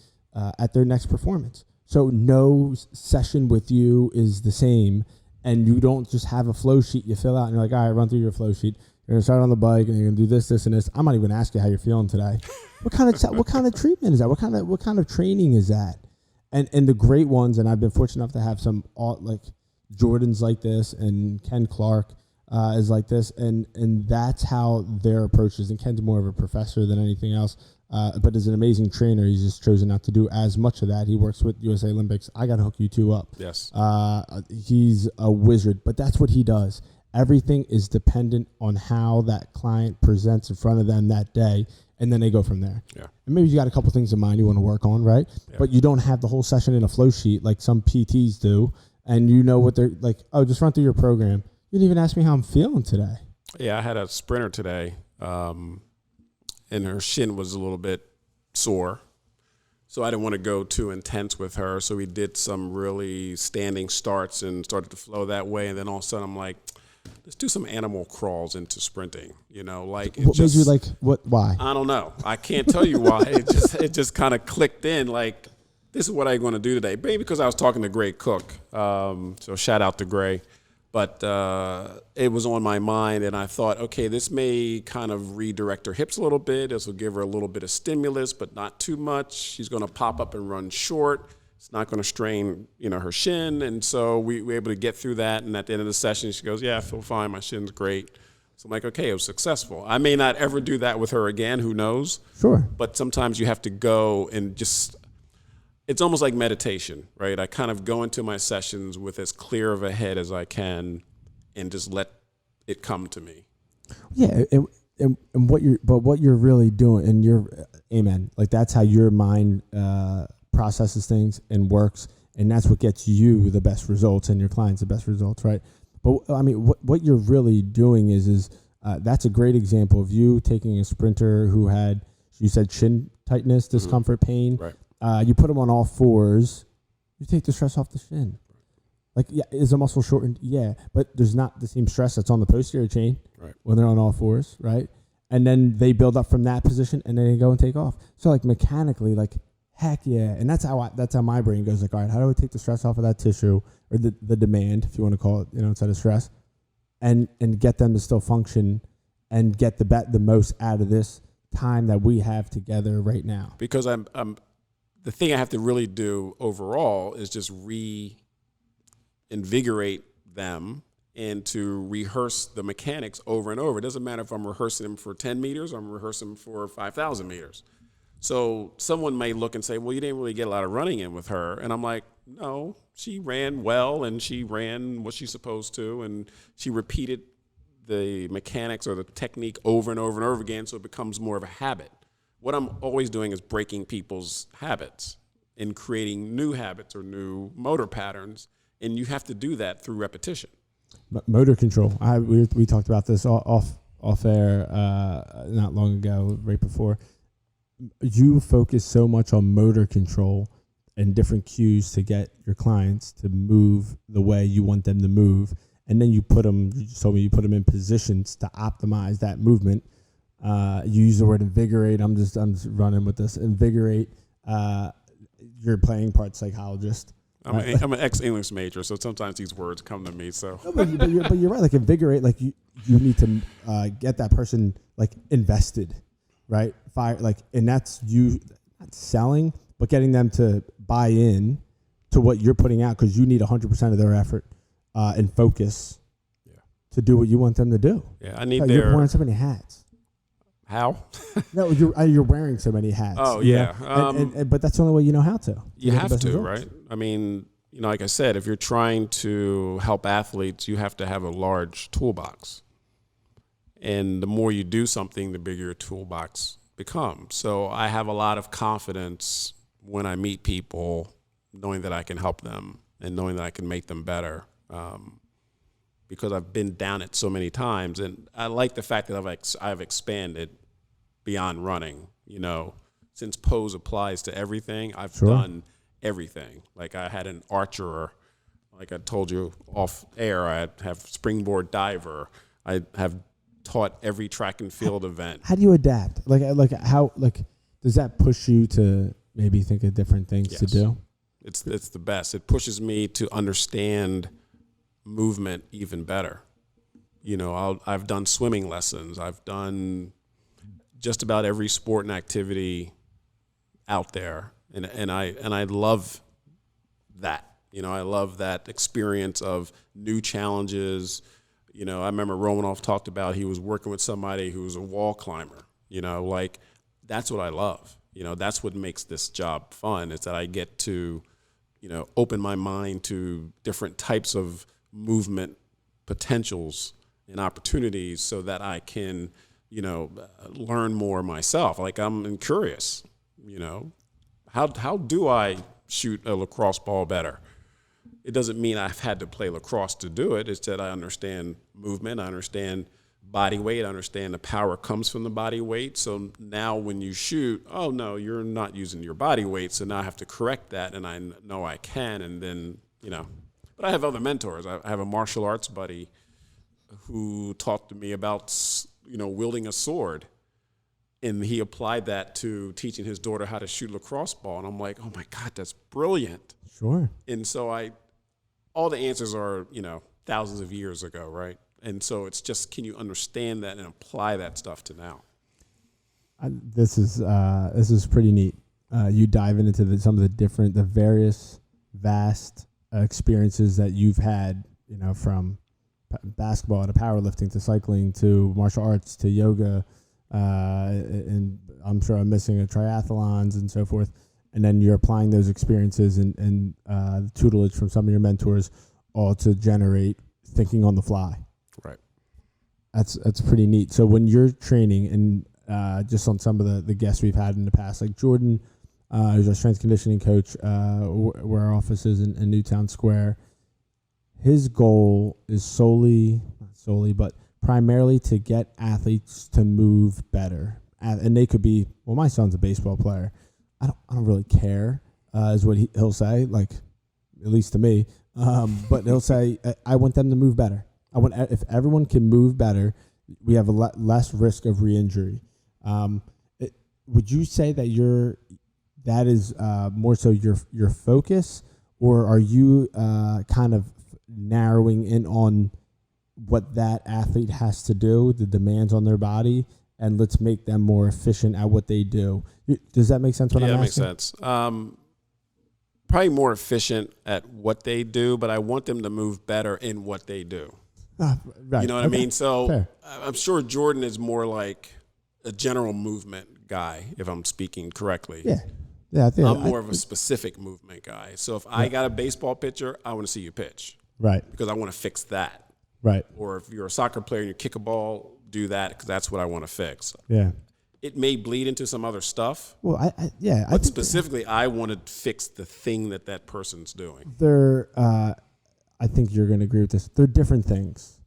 at their next performance. So no session with you is the same, and you don't just have a flow sheet you fill out and you're like, all right, run through your flow sheet. You're gonna start on the bike and you're gonna do this, this, and this. I'm not even gonna ask you how you're feeling today. What kind of treatment is that? What kind of training is that? And the great ones, and I've been fortunate enough to have some like Jordan's like this, and Ken Clark is like this, and that's how their approach is. And Ken's more of a professor than anything else. But as an amazing trainer, he's just chosen not to do as much of that. He works with USA Olympics. I got to hook you two up. Yes. He's a wizard, but that's what he does. Everything is dependent on how that client presents in front of them that day, and then they go from there. Yeah. And maybe you got a couple things in mind you want to work on, right? Yeah. But you don't have the whole session in a flow sheet like some PTs do, and you know what they're like, oh, just run through your program. You didn't even ask me how I'm feeling today. Yeah, I had a sprinter today. And her shin was a little bit sore. So I didn't want to go too intense with her. So we did some really standing starts and started to flow that way. And then all of a sudden I'm like, let's do some animal crawls into sprinting. Like it what made you like what? Why? I don't know. I can't tell you why. It just kind of clicked in. Like this is what I'm going to do today. Maybe because I was talking to Gray Cook. So shout out to Gray. But it was on my mind, and I thought, okay, this may kind of redirect her hips a little bit. This will give her a little bit of stimulus, but not too much. She's going to pop up and run short. It's not going to strain, her shin. And so we were able to get through that. And at the end of the session, she goes, yeah, I feel fine. My shin's great. So I'm like, okay, it was successful. I may not ever do that with her again. Who knows? Sure. But sometimes you have to go and just it's almost like meditation, right? I kind of go into my sessions with as clear of a head as I can and just let it come to me. Yeah, and what you're really doing, and amen. Like that's how your mind processes things and works, and that's what gets you the best results and your clients the best results, right? But I mean, what you're really doing is that's a great example of you taking a sprinter who had, you said shin tightness, discomfort, pain. Right. You put them on all fours. You take the stress off the shin. Like, yeah, is the muscle shortened? Yeah, but there's not the same stress that's on the posterior chain when they're on all fours, right? And then they build up from that position, and then they go and take off. So, like, mechanically, like, heck yeah. And that's how my brain goes, like, all right, how do I take the stress off of that tissue, or the demand, if you want to call it, instead of stress, and get them to still function and get the most out of this time that we have together right now. Because I'm the thing I have to really do overall is just reinvigorate them and to rehearse the mechanics over and over. It doesn't matter if I'm rehearsing them for 10 meters or I'm rehearsing them for 5,000 meters. So someone may look and say, well, you didn't really get a lot of running in with her. And I'm like, no, she ran well and she ran what she's supposed to. And she repeated the mechanics or the technique over and over and over again, so it becomes more of a habit. What I'm always doing is breaking people's habits and creating new habits or new motor patterns, and you have to do that through repetition. Motor control. We talked about this off air not long ago, right before. You focus so much on motor control and different cues to get your clients to move the way you want them to move, and then you just told me you put them in positions to optimize that movement. You use the word invigorate. I'm just running with this. Invigorate. You're playing part psychologist. I'm an ex-English major, so sometimes these words come to me. So, no, but you're right. Like invigorate. Like you need to get that person like invested, right? Fire. Like, and that's you not selling, but getting them to buy in to what you're putting out, because you need 100% of their effort and focus to do what you want them to do. Yeah, I need You're wearing so many hats. How? No, you're wearing so many hats. Oh, yeah. But that's the only way you know how to. You have to, right? I mean, like I said, if you're trying to help athletes, you have to have a large toolbox. And the more you do something, the bigger your toolbox becomes. So I have a lot of confidence when I meet people, knowing that I can help them and knowing that I can make them better. Because I've been down it so many times, and I like the fact that I've expanded beyond running. Since pose applies to everything, I've done everything. Like I had an archer, like I told you off air. I have springboard diver. I have taught every track and field event. How do you adapt? How does that push you to maybe think of different things to do? It's the best. It pushes me to understand movement even better. I've done swimming lessons. I've done just about every sport and activity out there, and I love that. I love that experience of new challenges. I remember Romanov talked about he was working with somebody who was a wall climber. That's what I love. That's what makes this job fun, is that I get to open my mind to different types of movement potentials and opportunities so that I can, learn more myself. Like I'm curious, how do I shoot a lacrosse ball better? It doesn't mean I've had to play lacrosse to do it. It's that I understand movement, I understand body weight, I understand the power comes from the body weight. So now when you shoot, oh no, you're not using your body weight. So now I have to correct that, and I know I can, and then, But I have other mentors. I have a martial arts buddy who talked to me about, wielding a sword. And he applied that to teaching his daughter how to shoot a lacrosse ball. And I'm like, oh my God, that's brilliant. Sure. And so all the answers are, thousands of years ago, right? And so it's just, can you understand that and apply that stuff to now? This is pretty neat. You dive into some of the various vast experiences that you've had, from basketball to powerlifting to cycling to martial arts to yoga, and I'm sure I'm missing triathlons and so forth. and then you're applying those experiences and the tutelage from some of your mentors, all to generate thinking on the fly. Right. That's pretty neat. So when you're training, and just on some of the guests we've had in the past, like Jordan, who's our strength conditioning coach, where our office is in Newtown Square, his goal is not primarily to get athletes to move better. And they could be, well, my son's a baseball player. I don't really care, is what he'll say, like, at least to me. But he'll say, I want them to move better. If everyone can move better, we have a less risk of re-injury. Would you say that that is more so your focus, or are you kind of narrowing in on what that athlete has to do, the demands on their body, and let's make them more efficient at what they do? Does that make sense? What I'm asking? Yeah, that makes sense. Probably more efficient at what they do, but I want them to move better in what they do. Right. You know what I mean? So Fair. I'm sure Jordan is more like a general movement guy, if I'm speaking correctly. Yeah. I think I'm more of a specific movement guy. So if I got a baseball pitcher, I want to see you pitch. Right. Because I want to fix that. Right. Or if you're a soccer player and you kick a ball, do that because that's what I want to fix. Yeah. It may bleed into some other stuff. Well, I But specifically, I want to fix the thing that person's doing. I think you're going to agree with this. They're different things.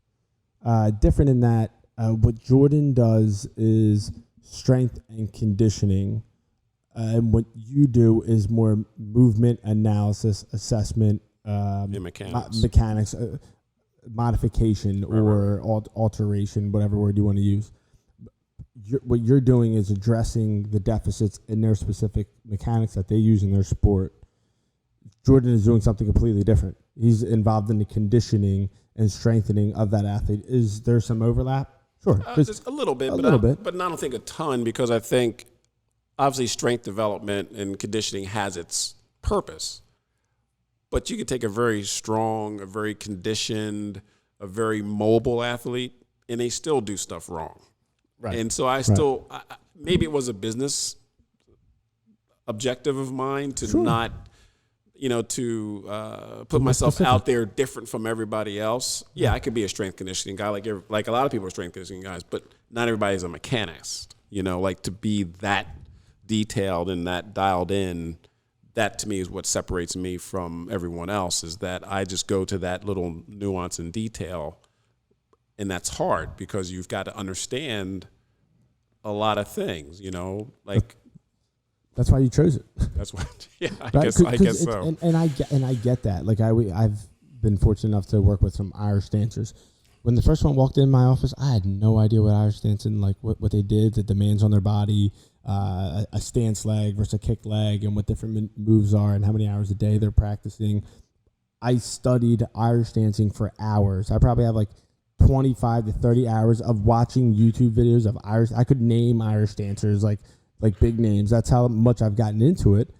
Different in that what Jordan does is strength and conditioning, and what you do is more movement analysis, assessment, mechanics, modification, or alteration, whatever word you want to use. What you're doing is addressing the deficits in their specific mechanics that they use in their sport. Jordan is doing something completely different. He's involved in the conditioning and strengthening of that athlete. Is there some overlap? Sure. There's a little bit, but I don't think a ton, because I think obviously strength development and conditioning has its purpose. But you could take a very strong, a very conditioned, a very mobile athlete, and they still do stuff wrong. Right. And so maybe it was a business objective of mine to not, to put myself out there different from everybody else. Yeah, I could be a strength conditioning guy, like a lot of people are strength conditioning guys, but not everybody's a mechanist. Like to be that detailed and that dialed in. That to me is what separates me from everyone else, is that I just go to that little nuance and detail. And that's hard because you've got to understand a lot of things, like. That's why you chose it. That's why. Yeah, I right? guess so. And I get that. Like I've been fortunate enough to work with some Irish dancers. When the first one walked in my office, I had no idea what Irish dancing, like what they did, the demands on their body, a stance leg versus a kick leg, and what different moves are and how many hours a day they're practicing. I studied Irish dancing for hours. I probably have like 25 to 30 hours of watching YouTube videos of Irish. I could name Irish dancers like big names. That's how much I've gotten into it,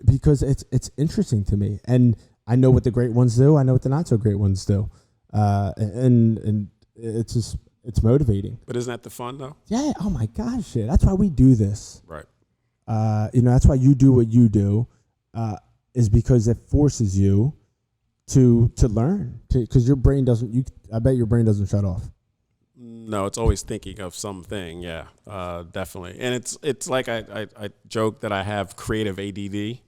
because it's interesting to me. And I know what the great ones do. I know what the not so great ones do. And it's motivating. But isn't that the fun though? Yeah. Oh my gosh, shit. That's why we do this. Right. That's why you do what you do, is because it forces you to learn, because your brain doesn't. I bet your brain doesn't shut off. No, it's always thinking of something. Yeah, definitely. And it's like I joke that I have creative ADD.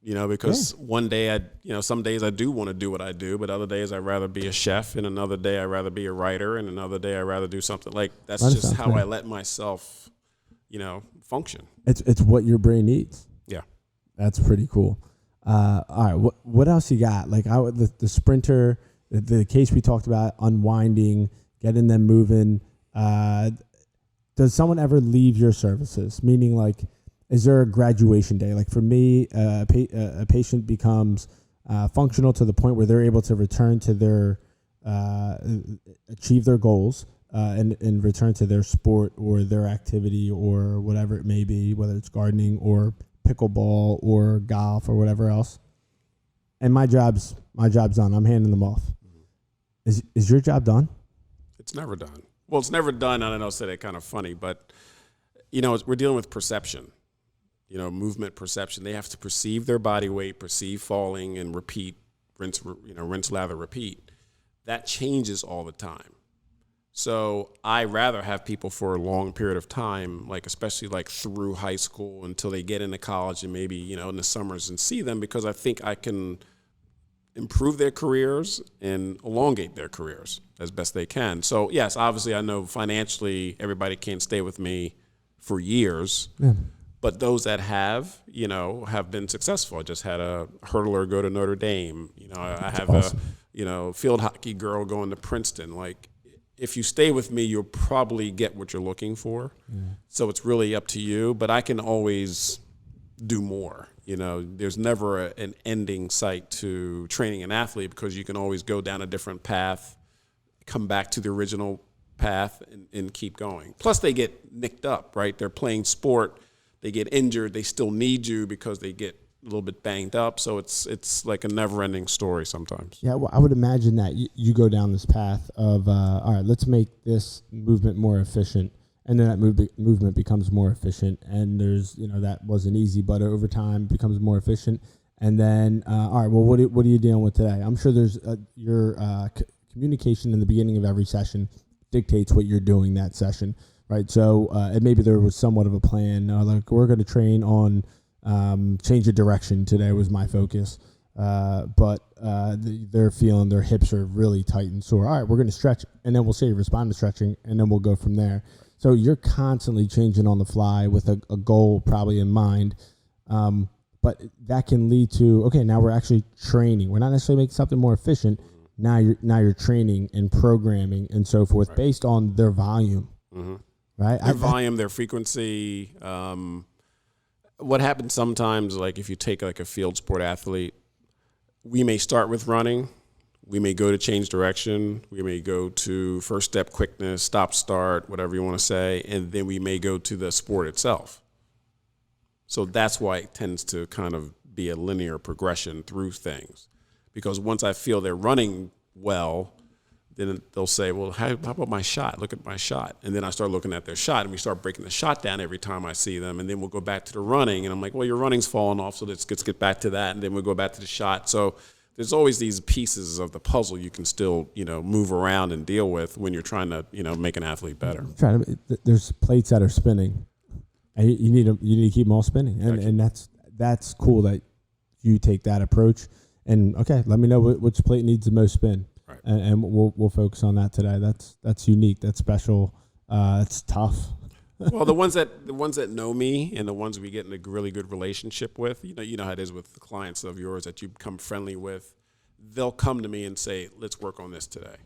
Because one day some days I do want to do what I do, but other days I'd rather be a chef, and another day I'd rather be a writer, and another day I'd rather do something like that's just how I let myself, function. It's what your brain needs. Yeah, that's pretty cool. All right, what else you got? Like the sprinter, the case we talked about, unwinding, getting them moving. Does someone ever leave your services? Meaning, like, is there a graduation day? Like for me, a patient becomes functional to the point where they're able to return to their, achieve their goals, and return to their sport or their activity or whatever it may be, whether it's gardening or pickleball or golf or whatever else. And my job's done. I'm handing them off. Is your job done? It's never done. Well, it's never done. I don't know, say that kind of funny, but we're dealing with perception. movement perception. They have to perceive their body weight, perceive falling, and repeat, rinse, lather, repeat. That changes all the time. So I rather have people for a long period of time, like especially like through high school until they get into college and maybe, in the summers and see them, because I think I can improve their careers and elongate their careers as best they can. So yes, obviously I know financially everybody can't stay with me for years, but those that have been successful. I just had a hurdler go to Notre Dame. I have awesome. A field hockey girl going to Princeton. Like, if you stay with me, you'll probably get what you're looking for. Yeah. So it's really up to you, but I can always do more. There's never an ending sight to training an athlete, because you can always go down a different path, come back to the original path and keep going. Plus they get nicked up, right? They're playing sport, they get injured, they still need you because they get a little bit banged up. So it's like a never-ending story sometimes. Yeah, well, I would imagine that you go down this path of, all right, let's make this movement more efficient. And then that movement becomes more efficient. And there's, that wasn't easy, but over time it becomes more efficient. And then, all right, well, what are you dealing with today? I'm sure there's your communication in the beginning of every session dictates what you're doing that session, right? So, and maybe there was somewhat of a plan. Like, we're going to train on change of direction today was my focus. But they're feeling their hips are really tight and sore. All right, we're going to stretch, and then we'll say respond to stretching, and then we'll go from there. So you're constantly changing on the fly with a goal probably in mind. But that can lead to, okay, now we're actually training. We're not necessarily making something more efficient. Now you're training and programming and so forth, right, based on their volume, right? Their volume, their frequency. What happens sometimes, like if you take like a field sport athlete, we may start with running. We may go to change direction. We may go to first step quickness, stop, start, whatever you want to say. And then we may go to the sport itself. So that's why it tends to kind of be a linear progression through things. Because once I feel they're running well, then they'll say, well, how about my shot? Look at my shot. And then I start looking at their shot, and we start breaking the shot down every time I see them. And then we'll go back to the running. And I'm like, well, your running's falling off, so let's get back to that. And then we'll go back to the shot. So there's always these pieces of the puzzle you can still, move around and deal with when you're trying to, make an athlete better. There's plates that are spinning, and you need to keep them all spinning, and that's cool that you take that approach. And okay, let me know which plate needs the most spin, right, and we'll focus on that today. That's unique. That's special. It's tough. Well, the ones that know me and the ones we get in a really good relationship with, you know how it is with the clients of yours that you become friendly with, they'll come to me and say, let's work on this today.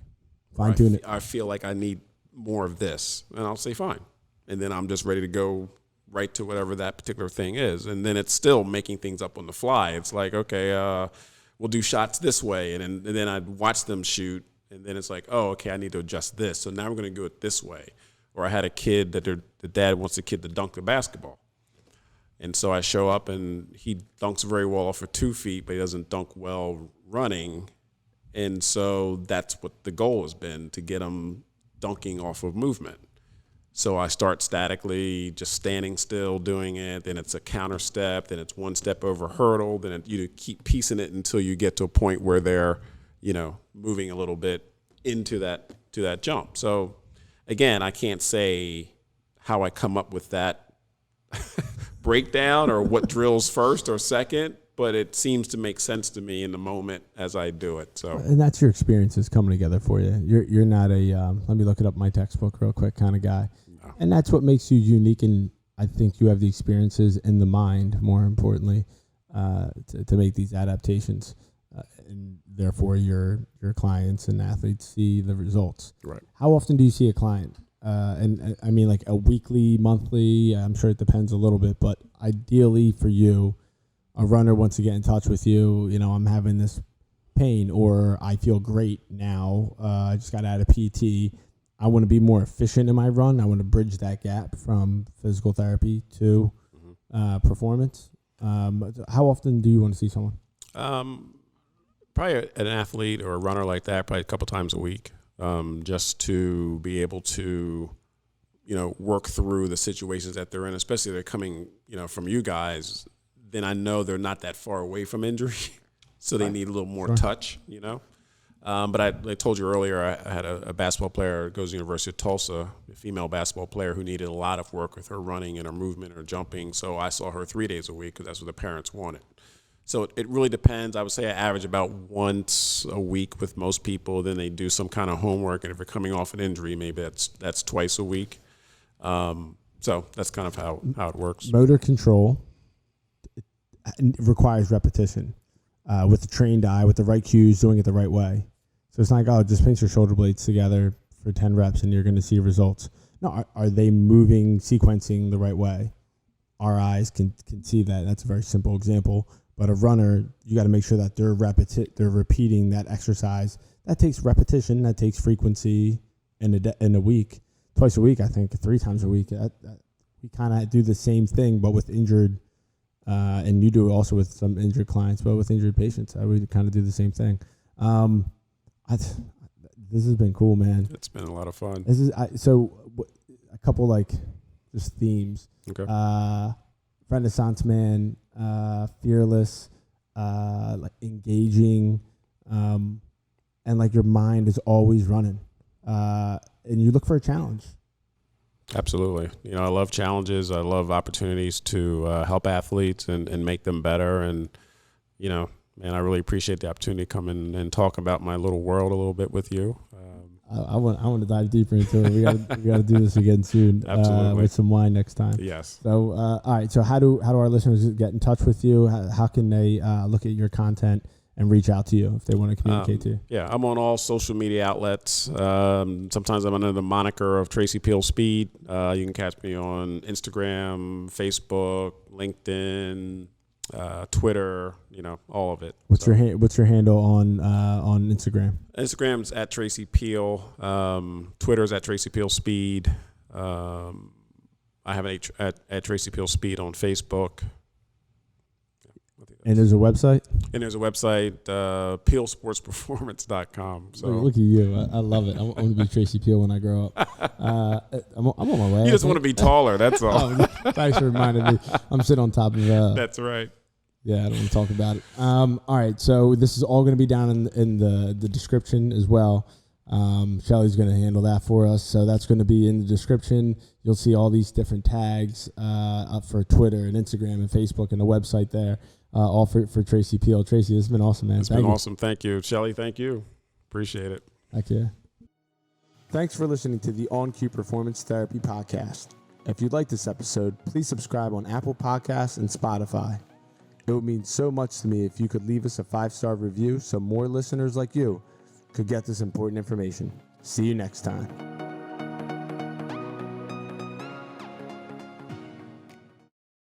Fine tune it. I feel like I need more of this. And I'll say, fine. And then I'm just ready to go right to whatever that particular thing is. And then it's still making things up on the fly. It's like, okay, we'll do shots this way. And then I'd watch them shoot. And then it's like, oh, okay, I need to adjust this. So now we're going to do it this way. Or I had a kid that the dad wants the kid to dunk the basketball. And so I show up, and he dunks very well off of 2 feet, but he doesn't dunk well running. And so that's what the goal has been, to get him dunking off of movement. So I start statically, just standing still, doing it. Then it's a counter step. Then it's one step over hurdle. Then you keep piecing it until you get to a point where they're, moving a little bit into that jump. So again, I can't say how I come up with that breakdown or what drills first or second, but it seems to make sense to me in the moment as I do it. So, and that's your experiences coming together for you. You're not a let me look it up my textbook real quick kind of guy, no. And that's what makes you unique. And I think you have the experiences in the mind, more importantly, to make these adaptations, and therefore your clients and athletes see the results. Right. How often do you see a client? And I mean, like a weekly, monthly, I'm sure it depends a little bit, but ideally for you, a runner wants to get in touch with you, I'm having this pain, or I feel great now. I just got out of PT. I want to be more efficient in my run. I want to bridge that gap from physical therapy to performance. How often do you want to see someone? Probably an athlete or a runner like that, probably a couple times a week. Just to be able to work through the situations that they're in, especially if they're coming, from you guys, then I know they're not that far away from injury. So they need a little more touch, But I told you earlier, I had a basketball player who goes to the University of Tulsa, a female basketball player who needed a lot of work with her running and her movement or jumping. So I saw her 3 days a week because that's what the parents wanted. So it really depends. I would say I average about once a week with most people. Then they do some kind of homework. And if they're coming off an injury, maybe that's twice a week. So that's kind of how it works. Motor control requires repetition. With the trained eye, with the right cues, doing it the right way. So it's not like, just pinch your shoulder blades together for 10 reps and you're going to see results. No, are they moving, sequencing the right way? Our eyes can see that. That's a very simple example. But a runner, you got to make sure that they're repeating that exercise. That takes repetition. That takes frequency in a week. Twice a week, I think, 3 times a week. We kind of do the same thing, but with injured and you do it also with some injured clients, but with injured patients, I would kind of do the same thing. This has been cool, man. It's been a lot of fun. A couple just themes. Okay. Renaissance man, fearless, engaging, and your mind is always running, and you look for a challenge. Absolutely. I love challenges. I love opportunities to help athletes and make them better. And, man, I really appreciate the opportunity to come in and talk about my little world a little bit with you. I want to dive deeper into it. We got to do this again soon. Absolutely. With some wine next time. Yes. So, all right. So how do our listeners get in touch with you? How can they look at your content and reach out to you if they want to communicate to you? Yeah, I'm on all social media outlets. Sometimes I'm under the moniker of Tracy Peal Speed. You can catch me on Instagram, Facebook, LinkedIn, Twitter. All of it. What's your handle on Instagram? Instagram's at Tracy Peal. Twitter's at Tracy Peal Speed. I have at Tracy Peal Speed on Facebook. And there's a website? And there's a website, peelsportsperformance.com. So look at you. I love it. I want to be Tracy Peal when I grow up. I'm on my way. You just want to be taller, that's all. Thanks for reminding me. I'm sitting on top of That's right. Yeah, I don't want to talk about it. All right, so this is all going to be down in the description as well. Shelly's going to handle that for us. So that's going to be in the description. You'll see all these different tags up for Twitter and Instagram and Facebook and the website there. All for Tracy Peal. Tracy, this has been awesome, man. It's been awesome. Thank you. Shelly, thank you. Appreciate it. Heck yeah. Thanks for listening to the On Cue Performance Therapy Podcast. If you like this episode, please subscribe on Apple Podcasts and Spotify. It would mean so much to me if you could leave us a 5-star review so more listeners like you could get this important information. See you next time.